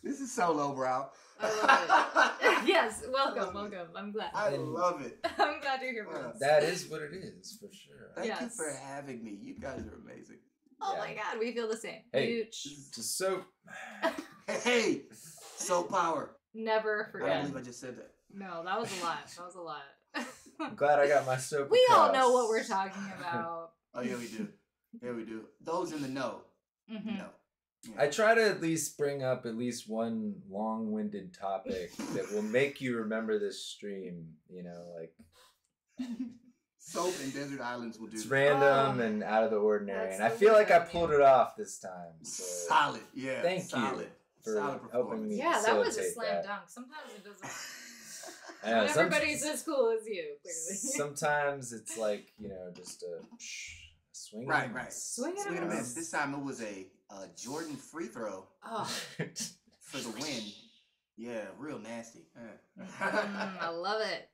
This is so lowbrow. I love it. Yes, welcome. I'm glad. I love it. I'm glad you're here for us. That is what it is, for sure. Thank you for having me. You guys are amazing. Oh my God, we feel the same. Hey, just soap. Hey, soap power. Never forget. I don't believe I just said that. No, that was a lot. I'm glad I got my soap. We all know what we're talking about. Oh yeah, we do. Yeah, we do. Those in the know. Mm-hmm. No. Yeah. I try to at least bring up at least one long-winded topic that will make you remember this stream. You know, like soap and desert islands will do. It's random and out of the ordinary, and I feel like I pulled it off this time. So solid, yeah. Thank you for helping me. Yeah, that was a slam dunk. Sometimes it doesn't. I know, everybody's as cool as you. Clearly. Sometimes it's like just a swing. Right. Swing and a miss. This time it was a Jordan free throw for the win. Yeah, real nasty. I love it.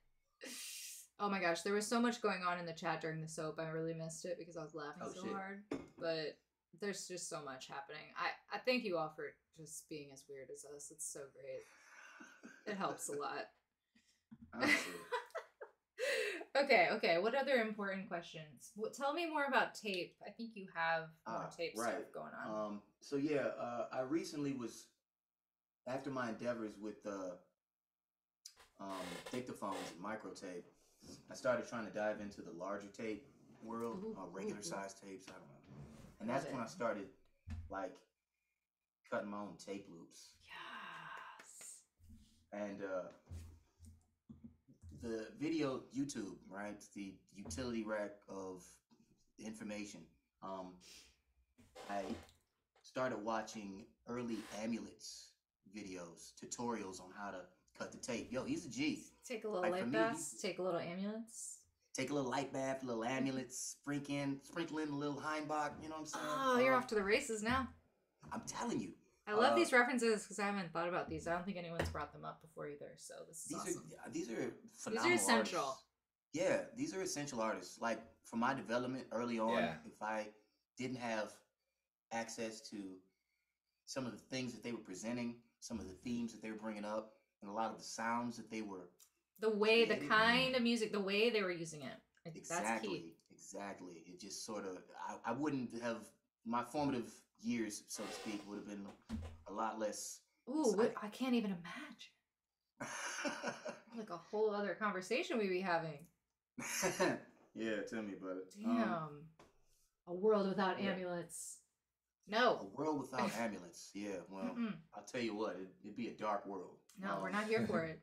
Oh my gosh, there was so much going on in the chat during the soap. I really missed it because I was laughing hard. But there's just so much happening. I thank you all for just being as weird as us. It's so great. It helps a lot. Okay. What other important questions? Tell me more about tape. I think you have more tape stuff going on. So yeah, I recently was, after my endeavors with dictaphones and microtape, I started trying to dive into the larger tape world, regular size tapes. I don't know, and that's when I started like cutting my own tape loops. Yes. And the video YouTube, right? It's the utility rack of information. I started watching early amulets videos, tutorials on how to cut the tape. Yo, he's a G. Take a little light bath, take a little amulets. Take a little light bath, a little amulets, sprinkle in a little Heimbach, you know what I'm saying? Oh, you're off to the races now. I'm telling you. I love these references because I haven't thought about these. I don't think anyone's brought them up before either, so this is awesome. These are phenomenal. These are essential. Artists. Yeah, these are essential artists. Like, for my development early on, if I didn't have access to some of the things that they were presenting, some of the themes that they were bringing up, and a lot of the sounds that they were... The kind of music, the way they were using it. I think that's key. Exactly. It just sort of... I wouldn't have... My formative years, so to speak, would have been a lot less... Ooh, I can't even imagine. Like a whole other conversation we'd be having. Yeah, tell me about it. Damn. A world without amulets. No. A world without amulets. Yeah, well, I'll tell you what, it'd be a dark world. No, we're not here for it.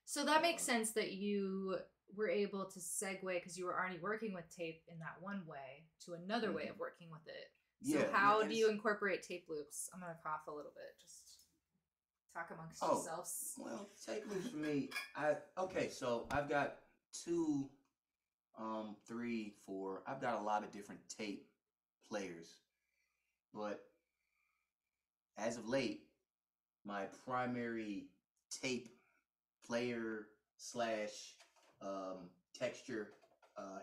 So that makes sense that you were able to segue, because you were already working with tape in that one way, to another way of working with it. So how do you incorporate tape loops? I'm going to cough a little bit. Just Talk amongst Oh, yourselves. well, take loops for me. So I've got two, 3, 4. I've got a lot of different tape players, but as of late, my primary tape player slash texture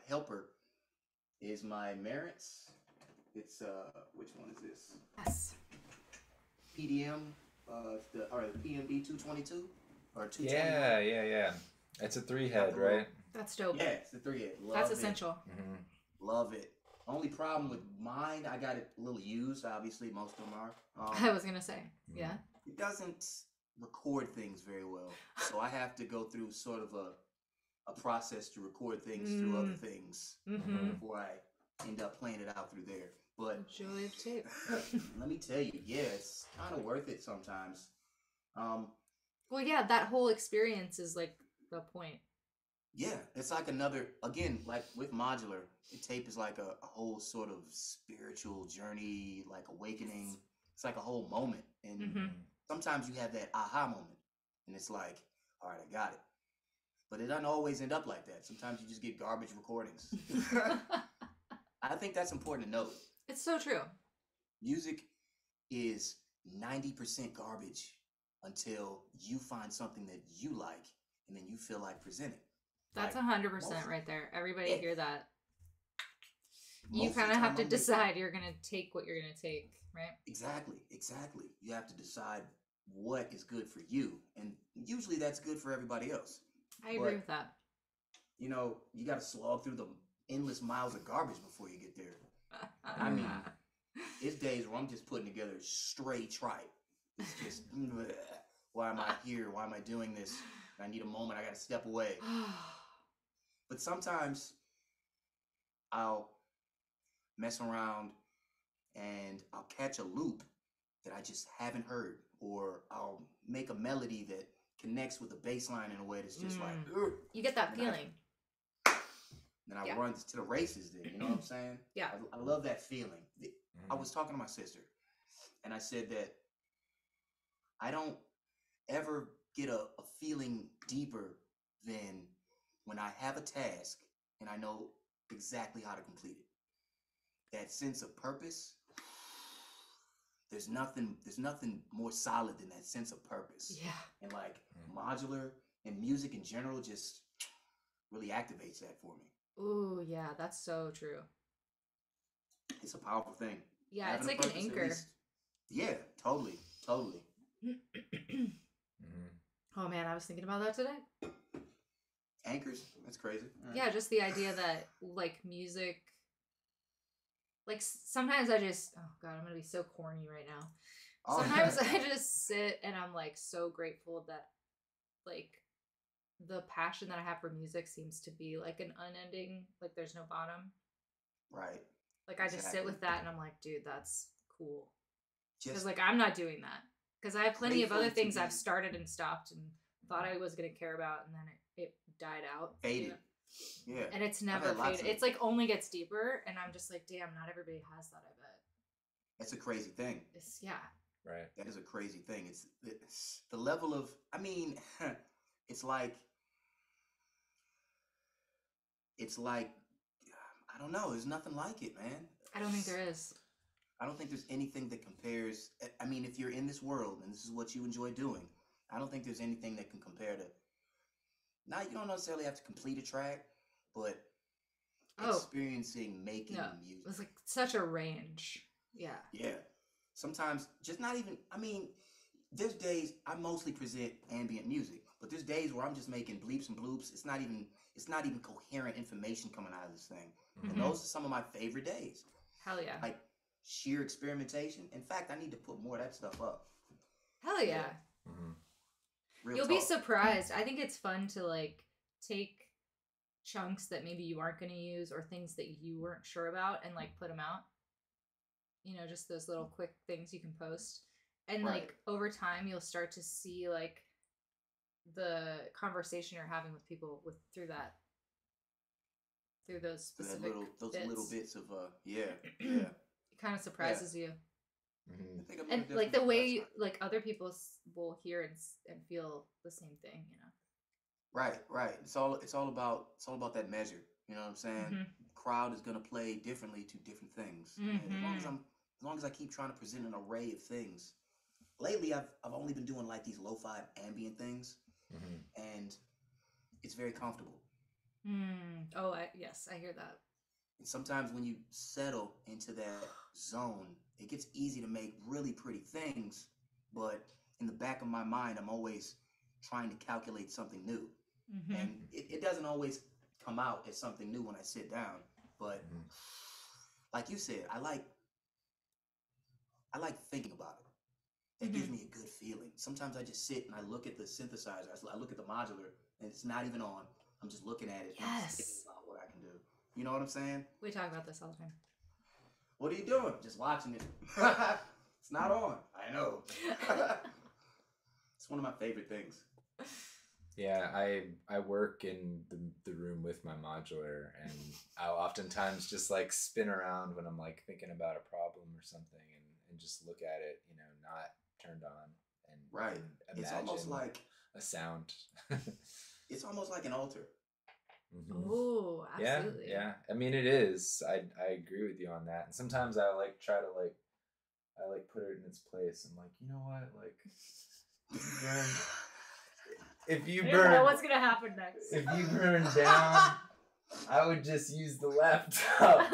helper is my Marantz. It's which one is this? Yes. PDM, the PMD 222 or 221. Yeah. It's a 3-head, right? That's dope. Yeah, it's the 3-head. That's essential. Love it. Only problem with mine, I got it a little used. Obviously, most of them are. I was gonna say, yeah. It doesn't record things very well, so I have to go through sort of a process to record things through other things before I end up playing it out through there. But joy of tape. let me tell you, yeah, it's kind of worth it sometimes. Well, yeah, that whole experience is like the point. Yeah, it's like another, again, like with modular, the tape is like a whole sort of spiritual journey, like awakening. It's like a whole moment. And sometimes you have that aha moment. And it's like, all right, I got it. But it doesn't always end up like that. Sometimes you just get garbage recordings. I think that's important to note. It's so true. Music is 90% garbage until you find something that you like and then you feel like presenting. That's 100% right there. Everybody hear that. You kind of have to decide you're going to take what you're going to take, right? Exactly. You have to decide what is good for you. And usually that's good for everybody else. I agree with that. You know, you got to slog through the endless miles of garbage before you get there. I mean, it's days where I'm just putting together straight tripe. It's just, why am I here? Why am I doing this? I need a moment. I got to step away. But sometimes I'll mess around and I'll catch a loop that I just haven't heard, or I'll make a melody that connects with the bass line in a way that's just like, you get that feeling. Then I run to the races then, you know what I'm saying? Yeah. I love that feeling. I was talking to my sister and I said that I don't ever get a feeling deeper than when I have a task and I know exactly how to complete it. That sense of purpose, there's nothing more solid than that sense of purpose. Yeah. And like modular and music in general just really activates that for me. Ooh, yeah, that's so true. It's a powerful thing. Yeah, Having it's like an anchor. Yeah, totally. Oh man, I was thinking about that today. Anchors? That's crazy. Right. Yeah, just the idea that like music, like sometimes I just, oh god, I'm gonna be so corny right now. Sometimes I just sit and I'm like so grateful that like the passion that I have for music seems to be like an unending, like there's no bottom. Right. Like I just sit with that and I'm like, dude, that's cool. Because like I'm not doing that. Because I have plenty of other things I've started and stopped and thought I was going to care about, and then it died out. Faded. You know? Yeah. And it's never faded. It's like only gets deeper, and I'm just like, damn, not everybody has that, I bet. It's a crazy thing. Yeah. Right. That is a crazy thing. It's the level of, I mean, it's like, I don't know. There's nothing like it, man. I don't think there is. I don't think there's anything that compares. I mean, if you're in this world and this is what you enjoy doing, I don't think there's anything that can compare to. Now, you don't necessarily have to complete a track, but experiencing making music. It's like such a range. Yeah. Yeah. Sometimes just not even, I mean, there's days I mostly present ambient music, but there's days where I'm just making bleeps and bloops. It's not even coherent information coming out of this thing. And those are some of my favorite days. Hell yeah. Like sheer experimentation. In fact, I need to put more of that stuff up. Hell yeah. You'll be surprised. I think it's fun to like take chunks that maybe you aren't going to use or things that you weren't sure about and like put them out. You know, just those little quick things you can post. And like over time you'll start to see like the conversation you're having with people through those specific little bits of yeah. It kind of surprises you. Mhm. I think I'm And like the way like other people will hear and feel the same thing, you know. Right. It's all about that measure. You know what I'm saying? Crowd is gonna play differently to different things. And as long as I keep trying to present an array of things. Lately, I've only been doing like these lo-fi ambient things, and it's very comfortable. Oh, yes, I hear that. And sometimes when you settle into that zone, it gets easy to make really pretty things, but in the back of my mind, I'm always trying to calculate something new. And it doesn't always come out as something new when I sit down. But like you said, I like thinking about it. That gives me a good feeling. Sometimes I just sit and I look at the synthesizer. I look at the modular, and it's not even on. I'm just looking at it. And I'm just thinking about what I can do. You know what I'm saying? We talk about this all the time. What are you doing? Just watching it. It's not on. I know. It's one of my favorite things. Yeah, I work in the room with my modular, and I'll oftentimes just like spin around when I'm like thinking about a problem or something, and just look at it, you know, not turned on, and and It's almost like a sound. It's almost like an altar. Oh, absolutely. Yeah. I mean, it is. I agree with you on that. And sometimes I like try to like put it in its place. I'm like, you know what, like. If you burn, know what's gonna happen next. If you burn down, I would just use the laptop.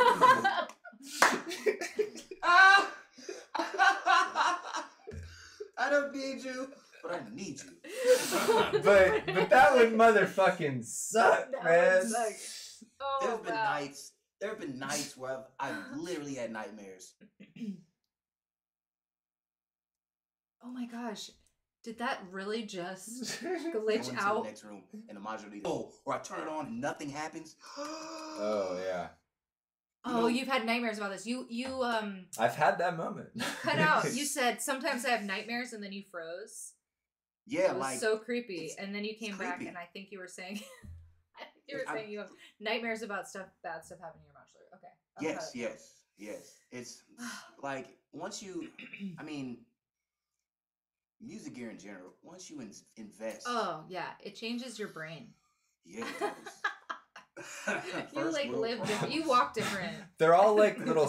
I don't need you, but I need you. but that would motherfucking suck, man. Oh, There have been nights where I've literally had nightmares. Oh my gosh. Did that really just glitch Going to out? the next room and the modular. Or I turn it on and nothing happens. Oh yeah. Oh, you've had nightmares about this. You I've had that moment. cut out. You said sometimes I have nightmares, and then you froze. Yeah, it was like so creepy. And then you came back, creepy. and I think you were saying, you have nightmares about bad stuff happening in your modular. Okay. Yes. It's like once you, I mean, music gear in general. Once you invest. Oh yeah, it changes your brain. Yeah, it does. You like live different. You walk different. They're all like little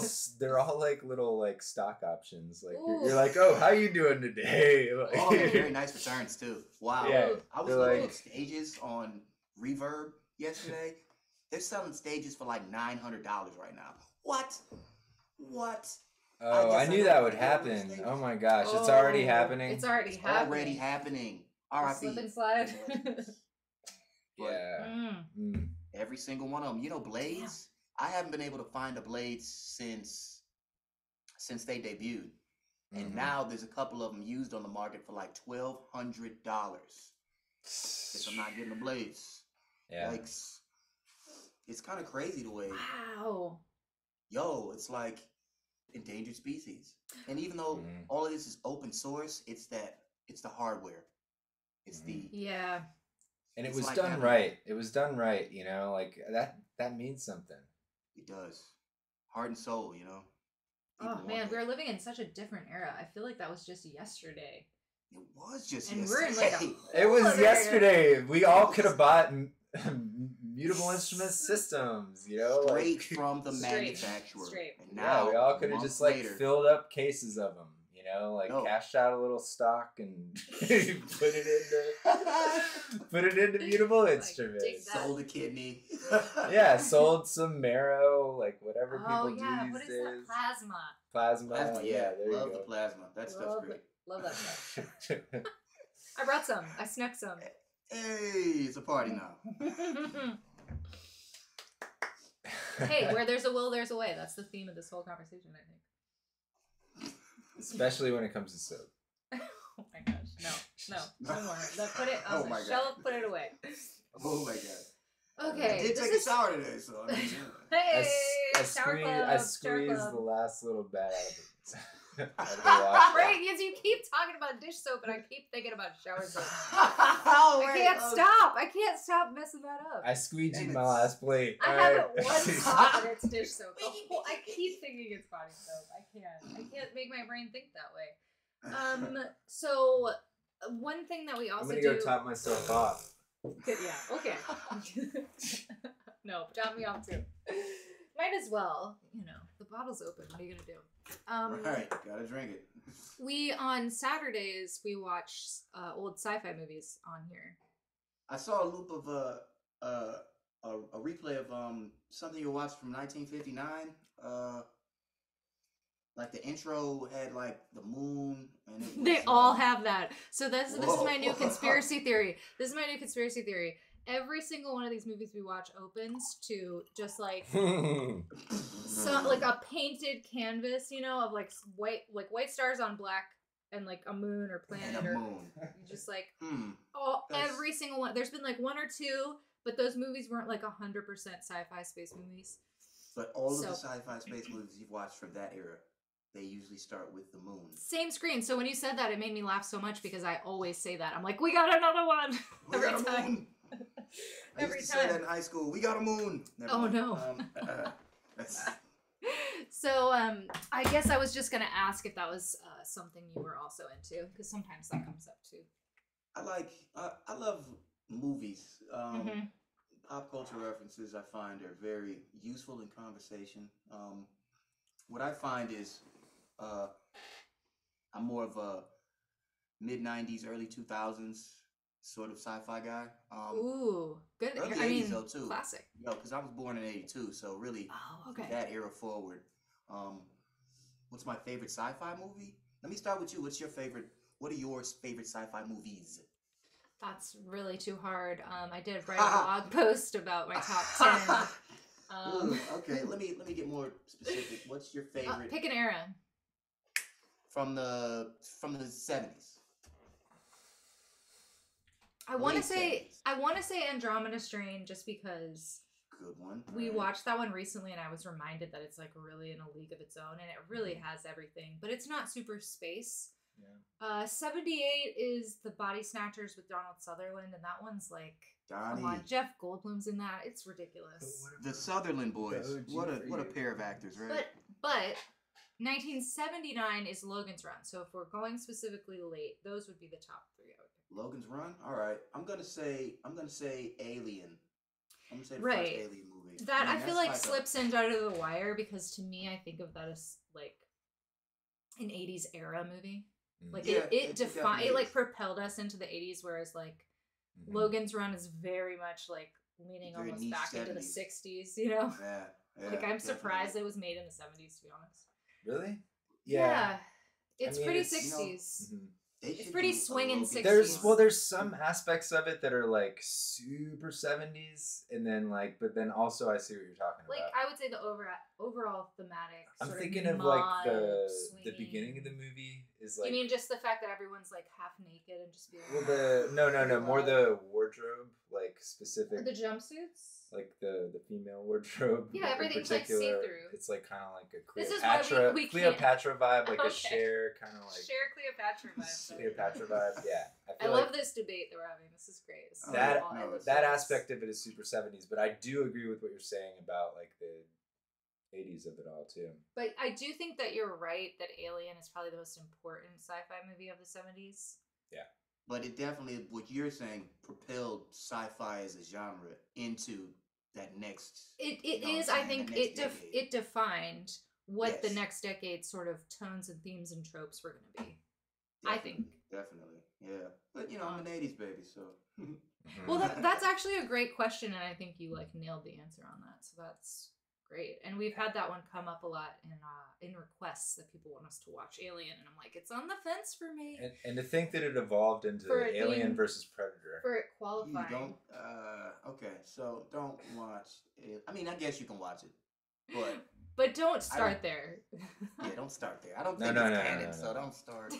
stock options. Like you're like, oh, how you doing today? Like, oh, very nice returns too. Wow. Yeah, I was looking at stages on Reverb yesterday. They're selling stages for like $900 right now. What? Oh, I knew that would happen. Oh my gosh, it's already happening. It's already happening. R.I.P. Slip and slide. Yeah. Every single one of them. You know, Blades? Yeah. I haven't been able to find a Blades since they debuted. And now there's a couple of them used on the market for like $1,200. Guess I'm not getting the Blades. Yeah. Like, it's kind of crazy the way. Wow. Yo, it's like endangered species. And even though all of this is open source, it's the hardware. It's the and it was like done right. It was done right, you know, like that means something. It does. Heart and soul, you know. Oh man, we're living in such a different era. I feel like that was just yesterday. It was just and yesterday. We're in like it was yesterday. Era. We all could have bought Mutable Instruments systems, you know, straight from the manufacturer. Straight. And now we all could have just like filled up cases of them. You know, like cashed out a little stock and put it into Mutable Instruments. Sold a kidney. Yeah, sold some marrow, like whatever people do these what is days. That? Plasma. Yeah, there you go. Love the plasma. That stuff's great. Love that stuff. I brought some. I snuck some. Hey, it's a party now. Hey, where there's a will, there's a way. That's the theme of this whole conversation, I think. Especially when it comes to soap. Oh my gosh. No more. Put it on the shelf, put it away. Oh my god. Okay. I did take a shower today, so I mean, hey, I squeezed the last little bit out of it. Right, because you keep talking about dish soap and I keep thinking about shower soap. I can't stop messing that up. I squeegeed my last plate. I haven't one stop and it's dish soap. I keep thinking it's body soap. I can't make my brain think that way. So one thing that we also I'm gonna go top myself off. Yeah, okay. No, top me off too. Might as well. You know, the bottle's open. What are you gonna do? Right, gotta drink it. We on Saturdays we watch old sci-fi movies on here. I saw a loop of a replay of something you watched from 1959. Like the intro had like the moon, and it was, They all have that. So this is my new conspiracy theory. This is my new conspiracy theory. Every single one of these movies we watch opens to just like like a painted canvas, you know, of like white stars on black and like a moon or planet and a or moon. just like every single one. There's been like one or two, but those movies weren't like 100% sci-fi space movies. But all of the sci-fi space movies you've watched from that era, they usually start with the moon. Same screen. So when you said that, it made me laugh so much because I always say that. I'm like, we got another one every time. I used to say that in high school. We got a moon. Never mind. No. So I guess I was just gonna ask if that was something you were also into, because sometimes that comes up too. I love movies. Pop culture references I find are very useful in conversation. What I find is I'm more of a mid-90s, early 2000s sort of sci-fi guy. Ooh, good. Early 80s though too. Classic. Yo, because I was born in 82, so really from that era forward. What's my favorite sci-fi movie? Let me start with you. What are your favorite sci-fi movies? That's really too hard. I did write a blog post about my top 10. Okay, let me get more specific. What's your favorite? Pick an era. From the 70s. I want to say Andromeda Strain, just because good one. We watched that one recently, and I was reminded that it's like really in a league of its own, and it really has everything, but it's not super space. Yeah. 78 is The Body Snatchers with Donald Sutherland, and that one's like, come on, Jeff Goldblum's in that. It's ridiculous. The Sutherland boys. What a pair of actors, right? But 1979 is Logan's Run. So if we're going specifically late, those would be the top three I would pick. Logan's Run? All right. I'm gonna say Alien. I'm gonna say the first Alien movie. That I feel like slips in under the wire, because to me I think of that as like an 80s era movie. Like it like propelled us into the 80s, whereas like Logan's Run is very much like leaning very almost back 70s. into the 60s, you know? Yeah. Like I'm surprised it was made in the 70s, to be honest. Really? Yeah. It's pretty 60s. It's pretty swinging 60s. There's some aspects of it that are like super 70s, and then like, but then also I see what you're talking about. Like I would say the overall thematic. I'm thinking of like the beginning of the movie is like. You mean just the fact that everyone's like half naked and just being. Well, no, more the wardrobe, like specific. Or the jumpsuits. Like the female wardrobe. Yeah, everything's like see through. It's like kind of like a Cleopatra vibe, like a Cher kind of like. Cher Cleopatra vibe. Cleopatra vibe, yeah. I love this debate that we're having. This is great. That aspect of it is super 70s, but I do agree with what you're saying about like the 80s of it all too. But I do think that you're right that Alien is probably the most important sci-fi movie of the 70s. Yeah. But it definitely, what you're saying, propelled sci-fi as a genre into that next. It is. I think it defined what the next decade sort of tones and themes and tropes were going to be. Definitely, I think. Definitely, yeah. But I'm an '80s baby, so. Well, that's actually a great question, and I think you like nailed the answer on that. So that's great. And we've had that one come up a lot in requests that people want us to watch Alien, and I'm like, it's on the fence for me. And to think that it evolved into Alien versus Predator. For it qualifying. You don't. Okay, so don't watch it. I mean, I guess you can watch it, but don't start there. Yeah, don't start there. I don't think it's canon, so don't start.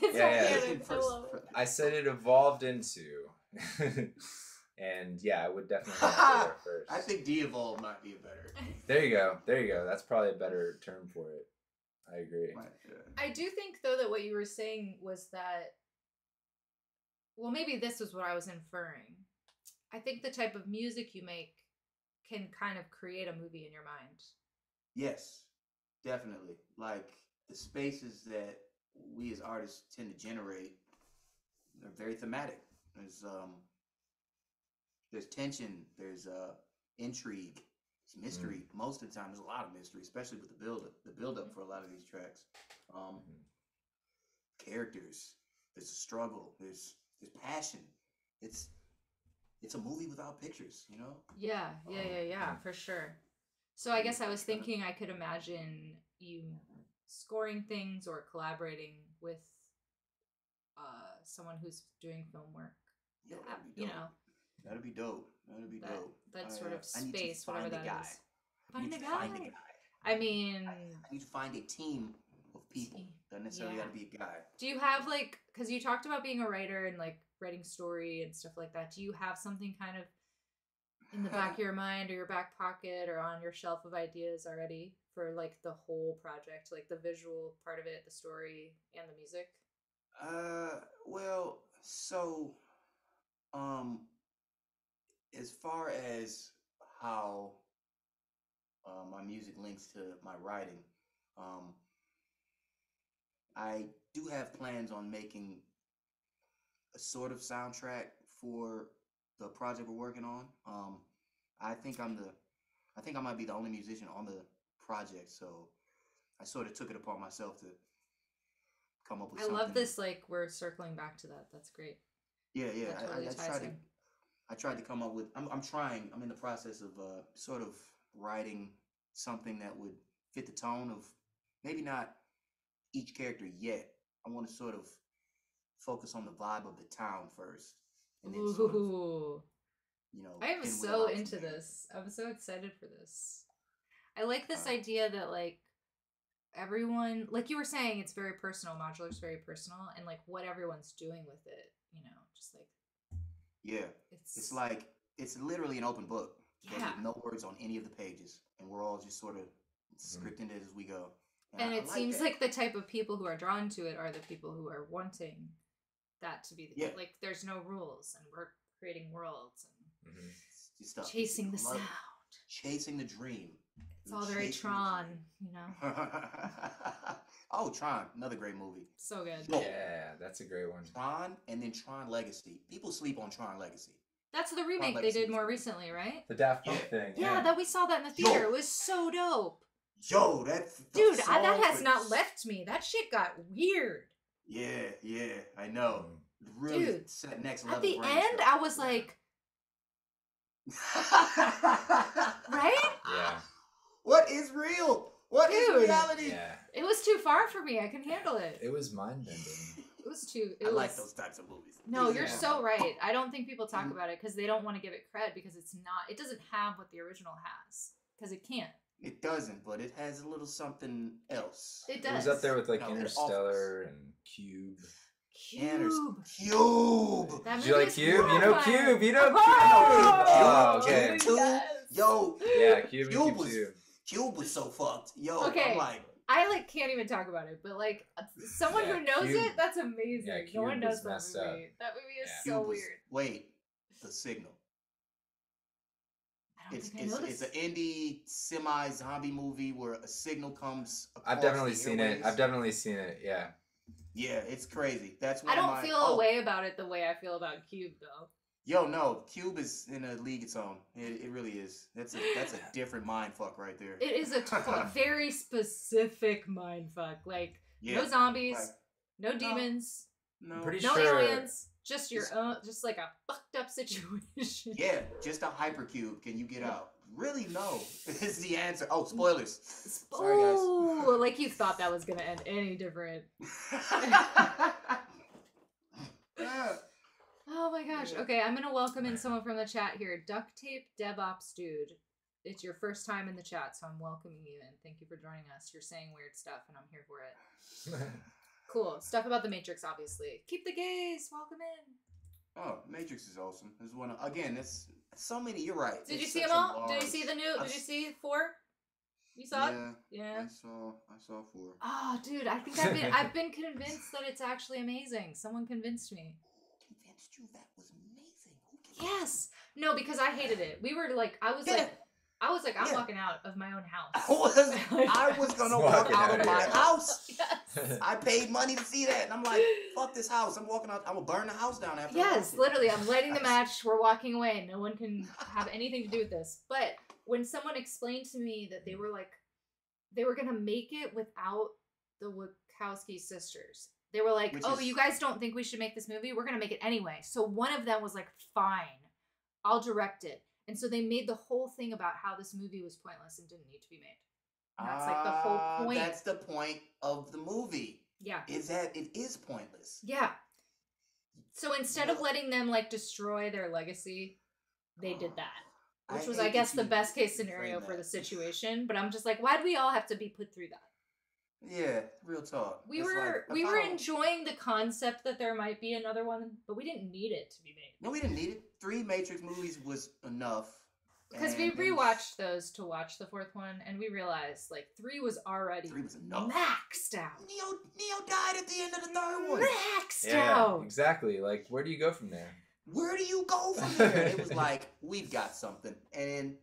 I said it evolved into. And yeah, I would definitely go there first. I think de-evolve might be a better. There you go. That's probably a better term for it. I agree. I do think though that what you were saying was that, well, maybe this was what I was inferring. I think the type of music you make can kind of create a movie in your mind. Yes. definitely. Like the spaces that we as artists tend to generate, they're very thematic. There's tension, there's intrigue, there's mystery. Most of the time, there's a lot of mystery, especially with the build up. The build up for a lot of these tracks, characters. There's a struggle. There's passion. It's a movie without pictures, you know? Yeah, for sure. So I guess I was thinking I could imagine you scoring things or collaborating with someone who's doing film work. Yo, You know, that'd be dope. That'd be dope. That sort of I need to space, whatever find a that guy. is. I need to find a guy. I mean, I need to find a team of people. Doesn't necessarily got to be a guy. Do you have like, because you talked about being a writer and like writing story and stuff like that. Do you have something kind of in the back of your mind or your back pocket or on your shelf of ideas already for like the whole project, like the visual part of it, the story, and the music? Well, so, as far as how my music links to my writing, I do have plans on making a sort of soundtrack for the project we're working on. I think I might be the only musician on the project, so I sort of took it upon myself to come up with something. I love this, like, we're circling back to that. That's great. Yeah. Totally I tried to come up with, I'm in the process of sort of writing something that would fit the tone of maybe not each character yet. I want to sort of focus on the vibe of the town first. And then sort of, you know, I am so into this. I'm so excited for this. I like this idea that, like, everyone, like you were saying, it's very personal. Modular's very personal, and like what everyone's doing with it, you know, just like it's like it's literally an open book. Yeah. There's no words on any of the pages, and we're all just sort of scripting it as we go. And it seems like the type of people who are drawn to it are the people who are wanting that to be the case. Like there's no rules, and we're creating worlds and chasing the sound, chasing the dream. It's all very Tron, you know. Oh, Tron, another great movie. So good. Yeah, that's a great one. Tron, and then Tron Legacy. People sleep on Tron Legacy. That's the remake they did more recently, right? The Daft Punk thing. Yeah, that we saw that in the theater. It was so dope. Yo, that has not left me. That shit got weird. Yeah, I know. Really, dude, set next level. At the end, I was like, right? Yeah. What is real? What is reality? Yeah. It was too far for me. I can handle it. It was mind bending. It was too. I like those types of movies. No, you're so right. I don't think people talk about it because they don't want to give it cred because it's not. It doesn't have what the original has because it can't. It doesn't, but it has a little something else. It does. It was up there with like Interstellar and Cube. Cube. Did you like Cube? You know Cube. You know Cube. Oh, okay. Yo. Yeah, Cube was so fucked. Yo, okay. I'm like, I can't even talk about it, but like someone who knows it, that's amazing. Yeah, no one knows that messed movie. up. That movie is so weird. Wait, The Signal. It's an indie semi-zombie movie where a signal comes across I've definitely seen it. Yeah. Yeah, it's crazy. That's I don't feel a way about it the way I feel about Cube though. Yo, no, Cube is in a league its own. It really is. That's a different mind fuck right there. It is a very specific mind fuck. Like no zombies, no demons, no aliens. Just your own, just like a fucked up situation. Yeah, just a hypercube. Can you get out? Really? No. Is the answer. Oh, spoilers. Sorry, guys. Oh, like you thought that was gonna end any different. Oh my gosh. Okay, I'm gonna welcome in someone from the chat here. Duct Tape DevOps Dude. It's your first time in the chat, so I'm welcoming you in. Thank you for joining us. You're saying weird stuff, and I'm here for it. Cool. Stuff about the Matrix, obviously. Keep the gays. Welcome in. Oh, Matrix is awesome. There's one. Again, it's so many. You're right. Did you see them all? Did you see the new? Did you see 4? You saw it? Yeah. I saw 4. Oh, dude, I think I've been convinced that it's actually amazing. Someone convinced me. Convinced you that was amazing? Yes. No, because I hated it. We were like, I I was like, I'm Yeah. walking out of my own house. I was gonna walk Walking out out of my here. house. Yes. I paid money to see that, and I'm like, fuck this house. I'm walking out. I'm gonna burn the house down after. I Yes, watch it. literally. I'm lighting the match. We're walking away. No one can have anything to do with this. But when someone explained to me that they were gonna make it without the Wachowski sisters. They were like, Which "Oh, is- you guys don't think we should make this movie? We're gonna make it anyway." So one of them was like, "Fine, I'll direct it." And so they made the whole thing about how this movie was pointless and didn't need to be made. And that's like the whole point. That's the point of the movie. Yeah. Is that it is pointless. Yeah. So instead of letting them like destroy their legacy, they did that. Which was, I hate guess, that the you best case frame scenario for that. the situation. But I'm just like, why do we all have to be put through that? Yeah, real talk. We It's were like, we if I were don't- enjoying the concept that there might be another one, but we didn't need it to be made. No, we didn't need it. 3 Matrix movies was enough. Because and we it was- rewatched those to watch the fourth one, and we realized like 3 was already 3 was enough. maxed out. Neo died at the end of the 3rd one. Maxed Yeah, out. exactly. Like, where do you go from there? Where do you go from there? It was like, we've got something. And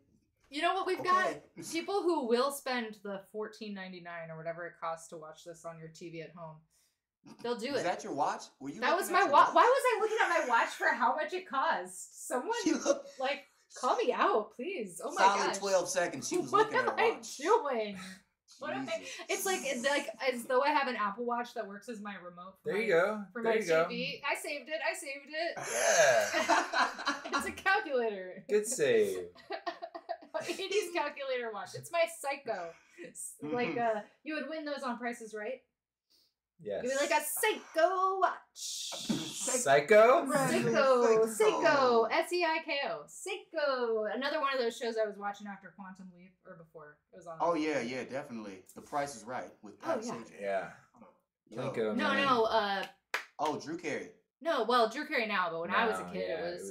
You know what we've got? okay. People who will spend the $14.99 or whatever it costs to watch this on your TV at home. They'll do Is it. that your watch? Were you That was looking my at your watch. Why was I looking at my watch for how much it cost? Someone She looked like call me out, please. Oh my solid gosh. 12 seconds. She was What looking at am her I watch. doing? What am I? Jesus. It's like as though I have an Apple Watch that works as my remote. For There my, you go. For There my you go. TV. I saved it. Yeah. It's a calculator. Good save. 80s calculator watch. It's my Psycho. It's like you would win those on Prices Right. Yes. You'd be like a Psycho watch. Psycho? Seiko, Seiko, Seiko. Another one of those shows I was watching after Quantum Leap or before it was on. Oh, yeah, definitely. The Price is Right with Pat yeah. Sajak. Yeah. Yo. Plinko, No, man. no, Oh, Drew Carey. no. Well, Drew Carey now, but when I was a No, kid, yeah, it was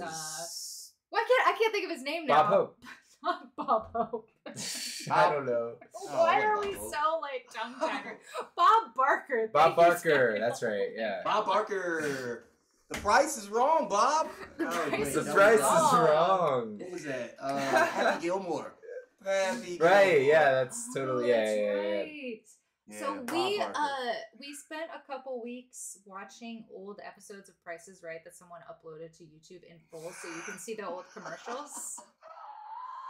well, I can't think of his name Bob now. Hope. Not Bob Hope. I don't know. Why Oh, are Bob we Hope. so like tongue tied? Bob Barker. Bob Thank you, Barker. Samuel. That's right. Yeah. Bob Barker. The price is wrong, Bob. The Oh, price wait, The is that price was- is wrong. What was that? Happy Gilmore. Happy Right. Gilmore. Yeah. That's totally. Oh, Yeah. that's Yeah. Yeah. right. Yeah, So Bob we Barker. we spent a couple weeks watching old episodes of Price is Right that someone uploaded to YouTube in full, so you can see the old commercials.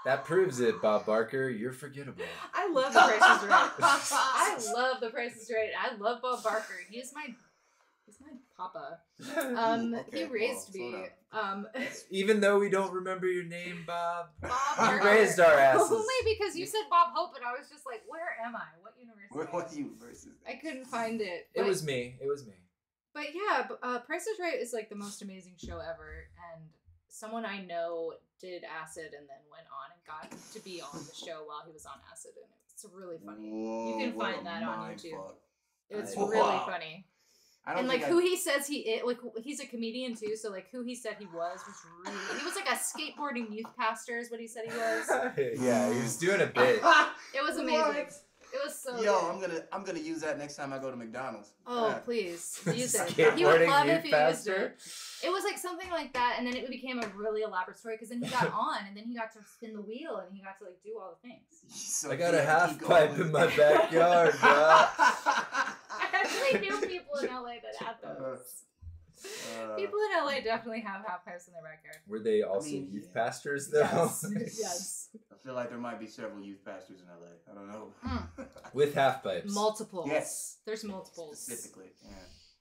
That proves it, Bob Barker. You're forgettable. I love the Price is Right. I love the Price is Right. I love Bob Barker. He's my papa. Okay, He raised well, me. slow Even though we don't remember your name, Bob. Bob You Barker. raised our asses. Only because you said Bob Hope, and I was just like, where am I? What university? What universe is that? I couldn't find it. It but- was me. It was me. But yeah, Price is Right is like the most amazing show ever, and someone I know did acid and then went on and got to be on the show while he was on acid, and it's really funny. Whoa, You can what find a that on mind YouTube. fuck. It's Wow. really funny. I don't And like think who he says he is, like he's a comedian too, so like who he said he was really, he was like a skateboarding youth pastor is what he said he was. Yeah, he was doing a bit. It was amazing. What? It was so Yo, good. I'm gonna use that next time I go to McDonald's. Oh, Yeah. please use it. He would Skateboarding love youth if you pastor? used it. It was like something like that, and then it became a really elaborate story because then he got on, and then he got to spin the wheel, and he got to like do all the things. So I got he a had to half keep pipe going. in my backyard, bro. I actually knew people in LA that had those. People in LA definitely have half pipes in their backyard. Were they also mean, youth yeah. pastors, though? Yes. Yes. I feel like there might be several youth pastors in LA. I don't know. With half pipes. Multiples. Yes. There's multiples. Specifically, yeah.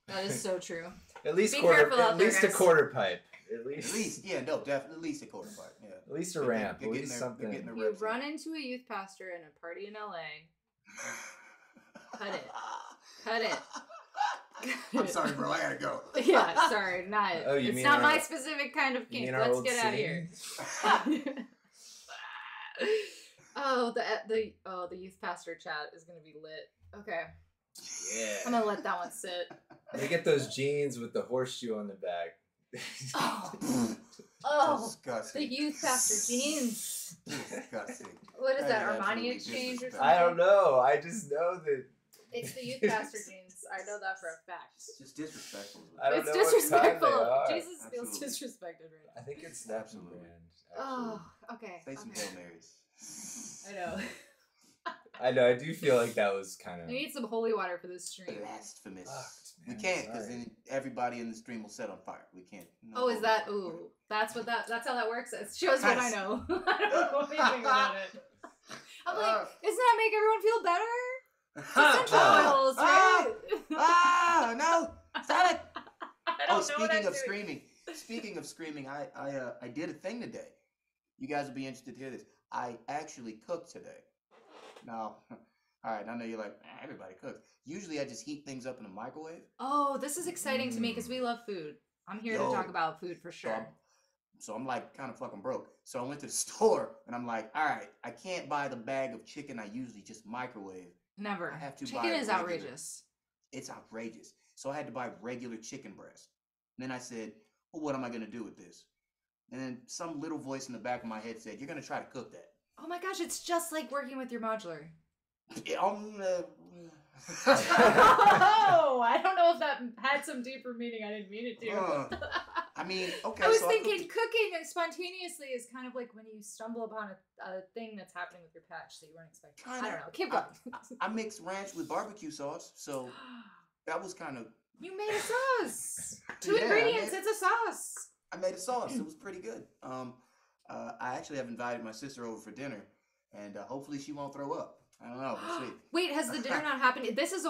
That is so true. At least Be quarter. careful out At there, least a guys. quarter pipe. At At least. least, yeah, no, definitely, at least a quarter part, yeah. At least a They're ramp. getting At least their- something. they're getting You their reps run in. into a youth pastor in a party in LA. Cut it. Cut it. I'm sorry, bro. I gotta go. Yeah, sorry, not. Oh, you it's mean not our- my specific kind of You kink. mean our Let's old get out of here. scene? Oh, the youth pastor chat is gonna be lit. Okay, I'm Yeah. gonna let that one sit. They get those jeans with the horseshoe on the back. Oh, the Disgusting. youth pastor jeans. Disgusting. What is that? That is Armani absolutely Exchange or something? I don't know. I just know that. It's the youth pastor jeans. I know that for a fact. It's just disrespectful. I don't It's know what kind disrespectful. they are. Jesus feels Absolutely. disrespected right I now. think it's Snapson Absolutely. brand. Oh, okay. Say some Okay. Hail Marys. I know. I know. I do feel like that was kind I of need some holy water for this stream. Blasphemous. fucked, We man. can't, because Sorry. then everybody in the stream will set on fire. We can't. No Oh, is holy that? water. Ooh, that's how that works. It shows what I know. I don't know anything about it. I'm like, doesn't that make everyone feel better? Essential oils, right? No! Stop it! I don't know what speaking I'm of doing. screaming, I did a thing today. You guys will be interested to hear this. I actually cooked today. Now, all right, I know you're like, everybody cooks. Usually I just heat things up in the microwave. Oh, this is exciting to me because we love food. I'm here to talk about food for sure. So I'm like kind of fucking broke. So I went to the store and I'm like, all right, I can't buy the bag of chicken I usually just microwave. Never. I have to Chicken buy is regular. outrageous. It's outrageous. So I had to buy regular chicken breast. And then I said, well, what am I going to do with this? And then some little voice in the back of my head said, you're going to try to cook that. Oh my gosh, it's just like working with your modular. Oh, I don't know if that had some deeper meaning. I didn't mean it to. I mean, okay. I was so thinking cooking and spontaneously is kind of like when you stumble upon a thing that's happening with your patch that you weren't expecting. Kinda. I don't know. Keep going. I mixed ranch with barbecue sauce, so that was kind of... You made a sauce. Two Yeah, ingredients. It's a sauce. I made a sauce. It was pretty good. I actually have invited my sister over for dinner, and hopefully she won't throw up. I don't know. We'll see. Wait, has the dinner not happened? This is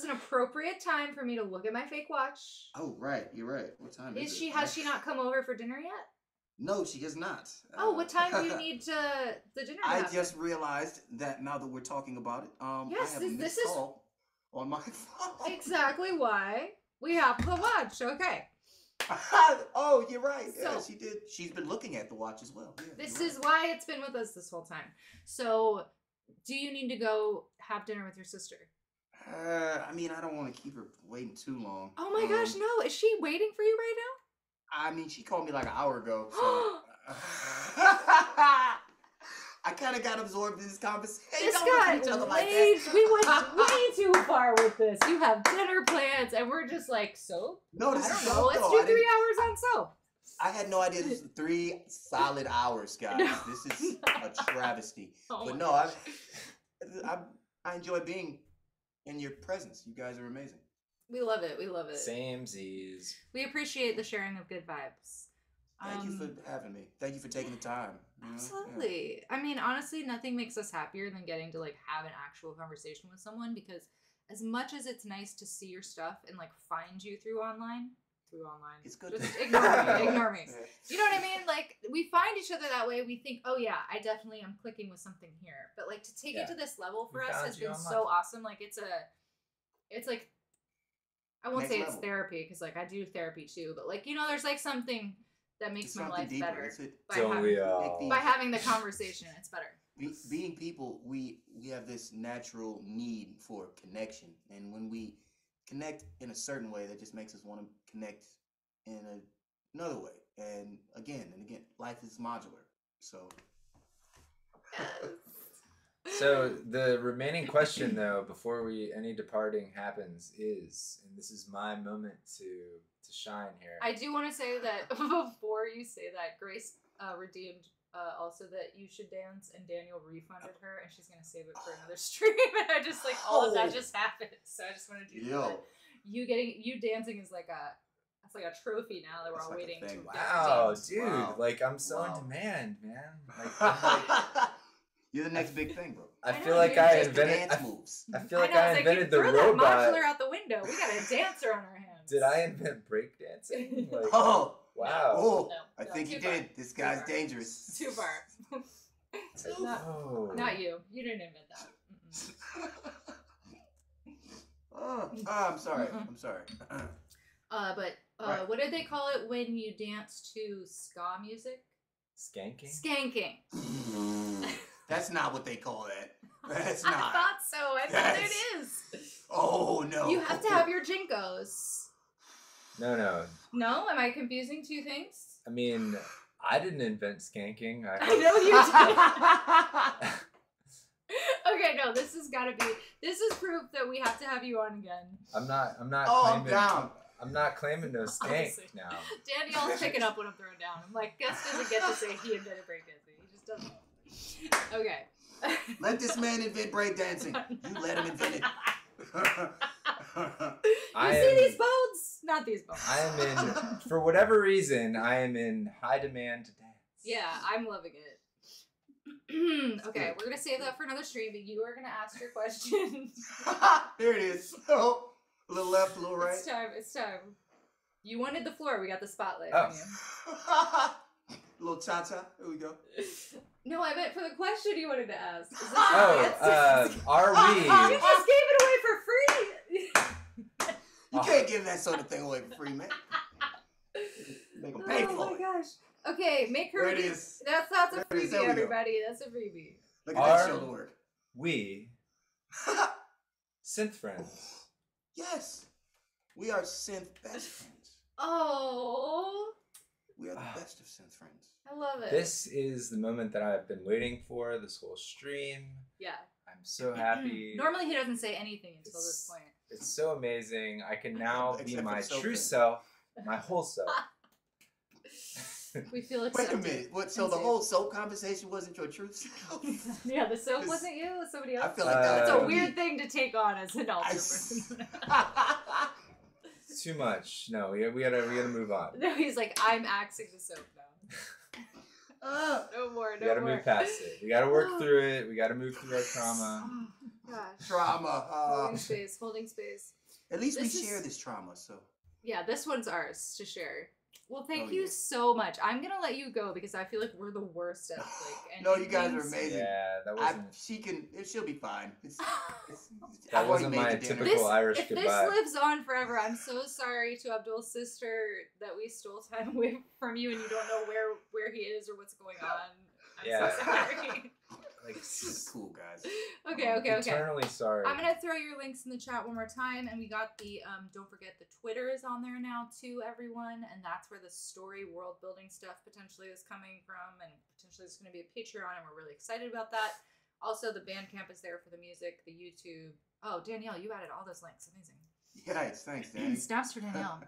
an appropriate time for me to look at my fake watch. Oh, right. You're right. What time is it? Has she not come over for dinner yet? No, she has not. Oh, what time do you need the dinner to I happen? just realized that now that we're talking about it, Yes, I have a this missed is call on my phone. exactly why we have the watch. Okay. Oh, you're right. Yeah, So- she did. She's been looking at the watch as well. Yeah, This you're is why it's been with us this whole time. So, do you need to go have dinner with your sister? right. I mean, I don't want to keep her waiting too long. Oh my gosh, no. Is she waiting for you right I mean, she called me like an hour ago, so... I kind of got absorbed in this conversation. This Don't look at guy, each other like that. we went way too far with this. You have dinner plans, and we're just like, soap? No, this I is don't know. soap, Let's though. do I 3 didn't- hours on soap. I had no idea this was 3 solid hours, guys. No. This is a travesty. Oh But my no, gosh. I enjoy being in your presence. You guys are amazing. We love it. We love it. Samesies. We appreciate the sharing of good vibes. Thank you for having me. Thank you for taking the time. you know? Absolutely. I mean, honestly, nothing makes us happier than getting to like have an actual conversation with someone, because as much as it's nice to see your stuff and like find you through online, It's good. just to- ignore me. Yeah. You know what I mean? Like, we find each other that way. We think, oh yeah, I definitely am clicking with something here. But like to take it to this level for We us found has you been online. so awesome. Like it's like, I won't Next say it's level. therapy because like I do therapy too. But like, you know, there's like something that makes It's my something life deeper. better by Don't we having, all? by having the conversation. It's better. Being people, we have this natural need for connection, and when we connect in a certain way, that just makes us want to connect in another way. And again, life is modular. So So the remaining question, though, before any departing happens, is, and this is my moment to shine here. I do want to say that before you say that, Grace redeemed also that you should dance, and Daniel refunded her, and she's gonna save it for another stream. And I just like all of that just happened, so I just want to do that. You dancing is like it's like a trophy now that we're It's all like a waiting to thing. get Wow, redeemed. dude! Wow. Like I'm so Wow. in demand, man. Like, I'm like you're the next big thing, bro. I I feel know, like dude, I just invented. dance moves. I feel like know, I it's invented like, the throw that robot. modular out the window. We got a dancer on our hands. Did I invent breakdancing? Like, Oh, wow. oh! No, I no, think too you far. did. This guy's far. dangerous. Too far. Oh. Not you. You didn't invent that. I'm sorry. Mm-mm. I'm sorry. But Right. what did they call it when you dance to ska music? Skanking? Skanking. That's not what they call that. That's I not. thought so. I thought That's- it is. Oh no! You have to have your jinkos. No. No? Am I confusing two things? I mean, I didn't invent skanking. I know you did. Okay, no, this has got to be. This is proof that we have to have you on again. I'm not Oh, I'm claiming. down. I'm not claiming no skank Honestly. now. Danielle's picking up what I'm throwing down. I'm like, Gus doesn't get to say he invented breakdancing. He just doesn't. Okay. Let this man invent breakdancing. You let him invent it. You see these bones? Not these bones. I am in, for whatever reason, I am in high demand to dance. Yeah, I'm loving it. Okay, we're going to save that for another stream, but you are going to ask your question. There it is. Oh, a little left, a little right. It's time. You wanted the floor. We got the spotlight Oh. on you. A little cha-cha. Here we go. No, I meant for the question you wanted to ask. Is this Are we? You just gave it away for free. You can't give that sort of thing away for free, man. Make them pay Oh for my it. gosh. Okay, make her. There it is. That's a There it is. freebie, There we go. everybody. That's a freebie. Look at that shoulder work. We synth friends. Yes. We are synth best friends. Oh, We are the best of synth friends. I love it. This is the moment that I've been waiting for this whole stream. Yeah. I'm so happy. Normally he doesn't say anything until this point. It's so amazing. I can now be Except for my the soap true thing. self, my whole self. We feel Wait accepted. a minute. What? So the whole soap conversation wasn't your truth self? Yeah, the soap wasn't you. It was somebody else. I feel like that It's would a be- weird thing to take on as an alter person. Too much. No, we gotta move on. No, he's like, I'm axing the soap now. No more. We No gotta more. move past it. We gotta work through it. We gotta move through our trauma. Oh, gosh. Trauma. Holding space. Holding space. At least This we is- share this trauma, so. Yeah, this one's ours to share. Well, thank Oh, you yeah. so much. I'm gonna let you go because I feel like we're the worst at like. No, you guys are endings. amazing. Yeah, that wasn't. She'll be fine. That I've already wasn't made my the dinner. typical Irish if goodbye. this lives on forever, I'm so sorry to Abdul's sister that we stole time away from you and you don't know where he is or what's going on. I'm Yeah. so sorry. Like, Cool, guys. Okay. eternally sorry. I'm gonna throw your links in the chat one more time, and we got the don't forget the Twitter is on there now too, everyone, and that's where the story world building stuff potentially is coming from, and potentially it's gonna be a Patreon, and we're really excited about that. Also, the Bandcamp is there for the music, the YouTube. Oh, Danielle, you added all those links. Amazing. Yes, thanks, Danny. Snaps for Danielle.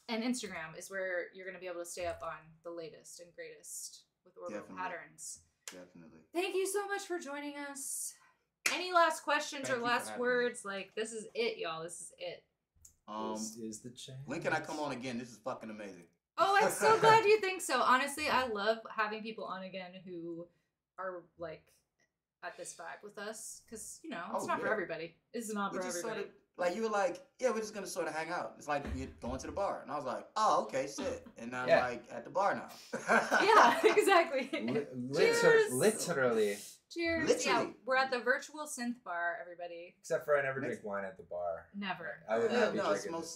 And Instagram is where you're gonna be able to stay up on the latest and greatest with Orbital Definitely. Patterns. Definitely. Thank you so much for joining us. Any last questions Thank or you for last having words? Like, this is it, y'all. This is it. This is the change. When can I come on again? This is fucking amazing. Oh, I'm so glad you think so. Honestly, I love having people on again who are, like, at this vibe with us. Because, you know, it's Oh, not for yeah. everybody. It's not We for just everybody. sort of, like, you were like, yeah, we're just going to sort of hang out. It's like we're going to the bar. And I was like, oh, okay, sit. And I'm Yeah. like, at the bar now. Yeah, exactly. Cheers. Literally. Cheers. Literally. Yeah, we're at the virtual synth bar, everybody. Except for I never drink wine at the bar. Never. I would Yeah, not be no, it's drinking this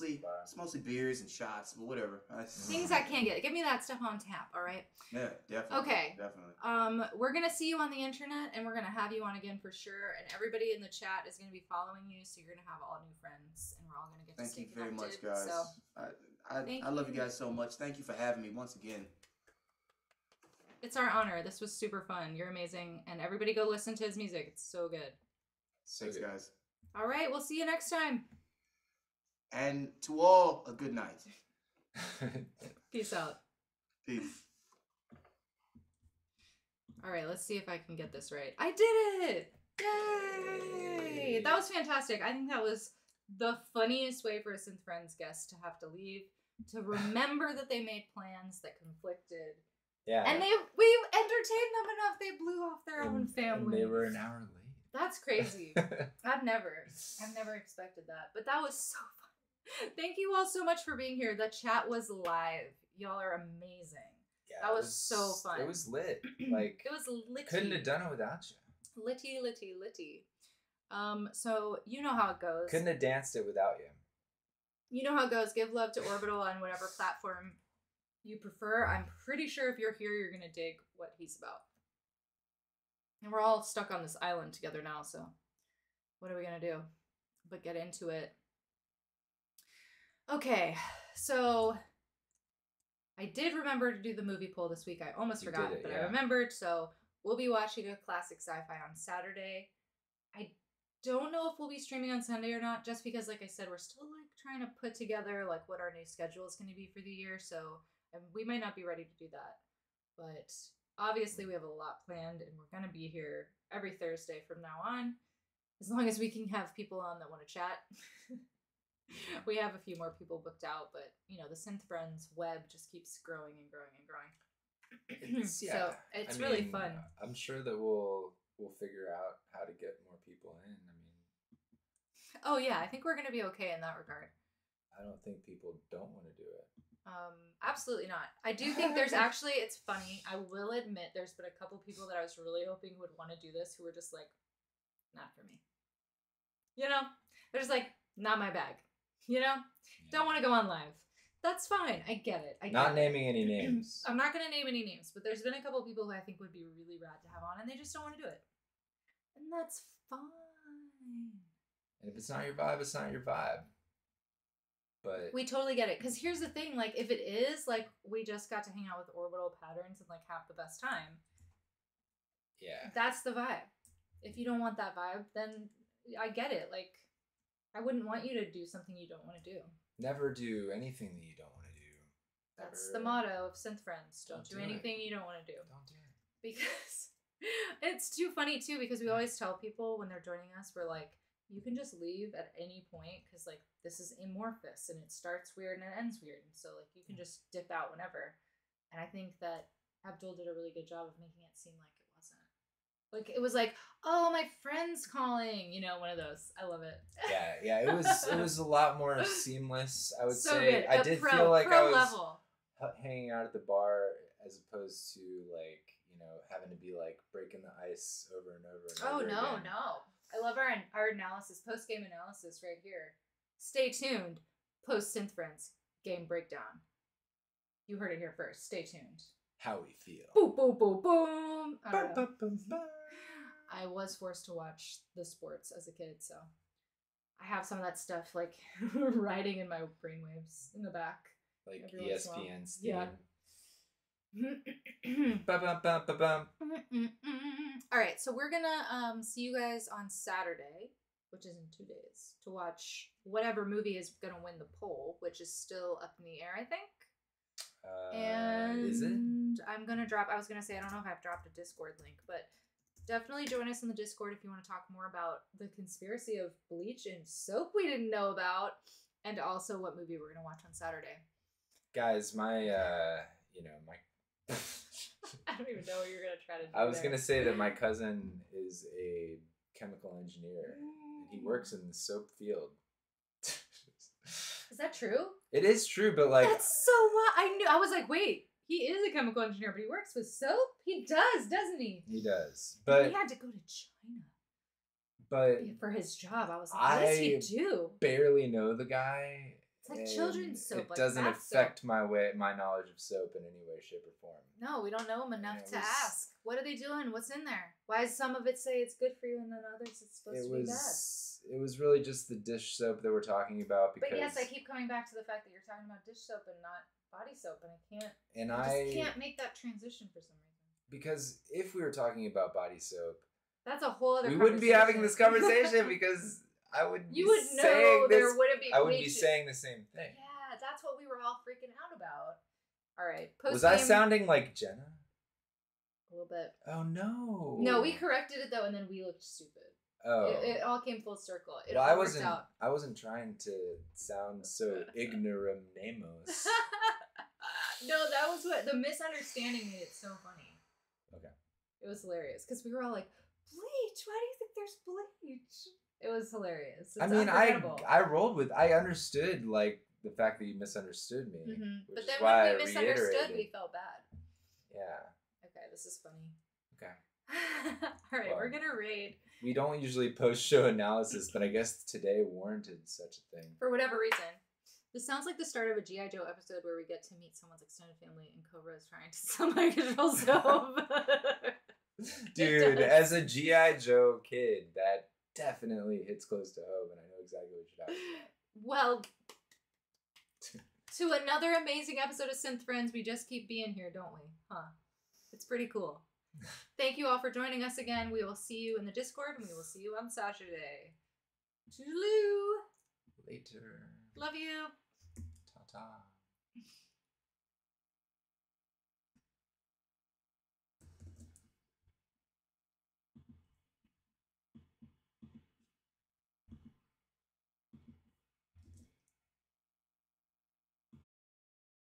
mostly bar. beers and shots, but whatever. Things I can't get. Give me that stuff on tap, all right? Yeah, definitely. Okay. Definitely. We're gonna see you on the internet, and we're gonna have you on again for sure. And everybody in the chat is gonna be following you, so you're gonna have all new friends, and we're all gonna get to Thank stay you very much, connected. guys. So I love you guys so much. Thank you for having me once again. it's our honor. This was super fun. You're amazing, and everybody go listen to his music. It's so good. Thanks, guys. All right, we'll see you next time. And to all, a good night. Peace out. Peace. All right, let's see if I can get this right. I did it! Yay! That was fantastic. I think that was the funniest way for a Synth Friends guest to have to leave, to remember that they made plans that conflicted. Yeah. And we entertained them enough. They blew off their own family. And they were an hour late. That's crazy. I've never expected that. But that was so fun. Thank you all so much for being here. The chat was live. Y'all are amazing. Yeah, That it was so fun. It was lit. Like, It was litty. couldn't have done it without you. Litty. So you know how it goes. Couldn't have danced it without you. You know how it goes. Give love to Orbital on whatever platform you prefer. I'm pretty sure if you're here, you're gonna dig what he's about. And we're all stuck on this island together now, so what are we gonna do but get into it? Okay, so I did remember to do the movie poll this week. I almost You forgot, did it, but yeah. I remembered, so we'll be watching a classic sci-fi on Saturday. I don't know if we'll be streaming on Sunday or not, just because, like I said, we're still like trying to put together like what our new schedule is going to be for the year, so we might not be ready to do that. But obviously we have a lot planned, and we're gonna be here every Thursday from now on, as long as we can have people on that want to chat. We have a few more people booked out, but you know, the Synth Friends web just keeps growing and growing and growing. So it's really fun. I'm sure that we'll figure out how to get more people in. I mean, oh yeah, I think we're gonna be okay in that regard. I don't think people don't want to do it. Absolutely not. I do think there's actually, it's funny, I will admit there's been a couple people that I was really hoping would want to do this who were just like, not for me. You know? They're just like, not my bag. You know? Yeah. Don't want to go on live. That's fine. I get it. Not naming any names. I'm not going to name any names, but there's been a couple people who I think would be really rad to have on, and they just don't want to do it. And that's fine. And if it's not your vibe, it's not your vibe. But we totally get it. Because here's the thing, like, if it is, like, we just got to hang out with Orbital Patterns and, like, have the best time. Yeah. That's the vibe. If you don't want that vibe, then I get it. Like, I wouldn't want you to do something you don't want to do. Never do anything that you don't want to do. That's the motto of Synth Friends. Don't do anything you don't want to do. Don't do it. Because it's too funny, too, because we always tell people when they're joining us, we're like, you can just leave at any point because, like, this is amorphous and it starts weird and it ends weird. And so, like, you can just dip out whenever. And I think that Abdul did a really good job of making it seem like it wasn't. Like, it was like, oh, my friend's calling. You know, one of those. I love it. Yeah. It was a lot more seamless, I would so say. Good. I did feel like I was level. hanging out at the bar as opposed to, like, you know, having to be, like, breaking the ice over and over and over again. No. I love our analysis, post-game analysis right here. Stay tuned. Post-Synth Friends game breakdown. You heard it here first. Stay tuned. How we feel. Boom, boom, boom, boom. I was forced to watch the sports as a kid, so I have some of that stuff, like, riding in my brainwaves in the back. Like ESPN's theme. Yeah. All right, so we're gonna see you guys on Saturday, which is in 2 days, to watch whatever movie is gonna win the poll, which is still up in the air, I think. And is it? I'm gonna drop. I was gonna say I don't know if I've dropped a Discord link, but definitely join us in the Discord if you want to talk more about the conspiracy of bleach and soap we didn't know about, and also what movie we're gonna watch on Saturday. Guys, my I don't even know what you're gonna try to do. I was gonna say that my cousin is a chemical engineer and he works in the soap field. Is that true? It is true, but like that's so wild. I was like, wait, he is a chemical engineer, but he works with soap? He does, doesn't he? He does. But he had to go to China. But for his job, I was like, what does he do? Barely know the guy. It's like children's soap. It doesn't affect my knowledge of soap in any way, shape, or form. No, we don't know him enough to ask. What are they doing? What's in there? Why does some of it say it's good for you and then others it's supposed to be bad? It was really just the dish soap that we're talking about. Because, but yes, I keep coming back to the fact that you're talking about dish soap and not body soap, and I just can't make that transition for some reason. Because if we were talking about body soap, that's a whole other. We wouldn't be having this conversation because I would. You would know there wouldn't be. I would be saying the same thing. Yeah, that's what we were all freaking out about. All right. Was I sounding like Jenna? A little bit. Oh no. No, we corrected it though, and then we looked stupid. Oh. It all came full circle. I wasn't trying to sound so ignoramus. No, that was what the misunderstanding made it so funny. Okay. It was hilarious because we were all like, bleach. Why do you think there's bleach? It was hilarious. It's I rolled with. I understood like the fact that you misunderstood me. Mm-hmm. But then when we misunderstood, we felt bad. Yeah. Okay, this is funny. Okay. All right, we're gonna raid. We don't usually post show analysis, but I guess today warranted such a thing. For whatever reason. This sounds like the start of a G.I. Joe episode where we get to meet someone's extended family and Cobra is trying to sell my control soap. Dude, as a G.I. Joe kid, that definitely hits close to home, and I know exactly what you're talking about. Well, to another amazing episode of Synth Friends, we just keep being here, don't we? Huh. It's pretty cool. Thank you all for joining us again. We will see you in the Discord, and we will see you on Saturday. Toodaloo. Later. Love you. Ta-ta.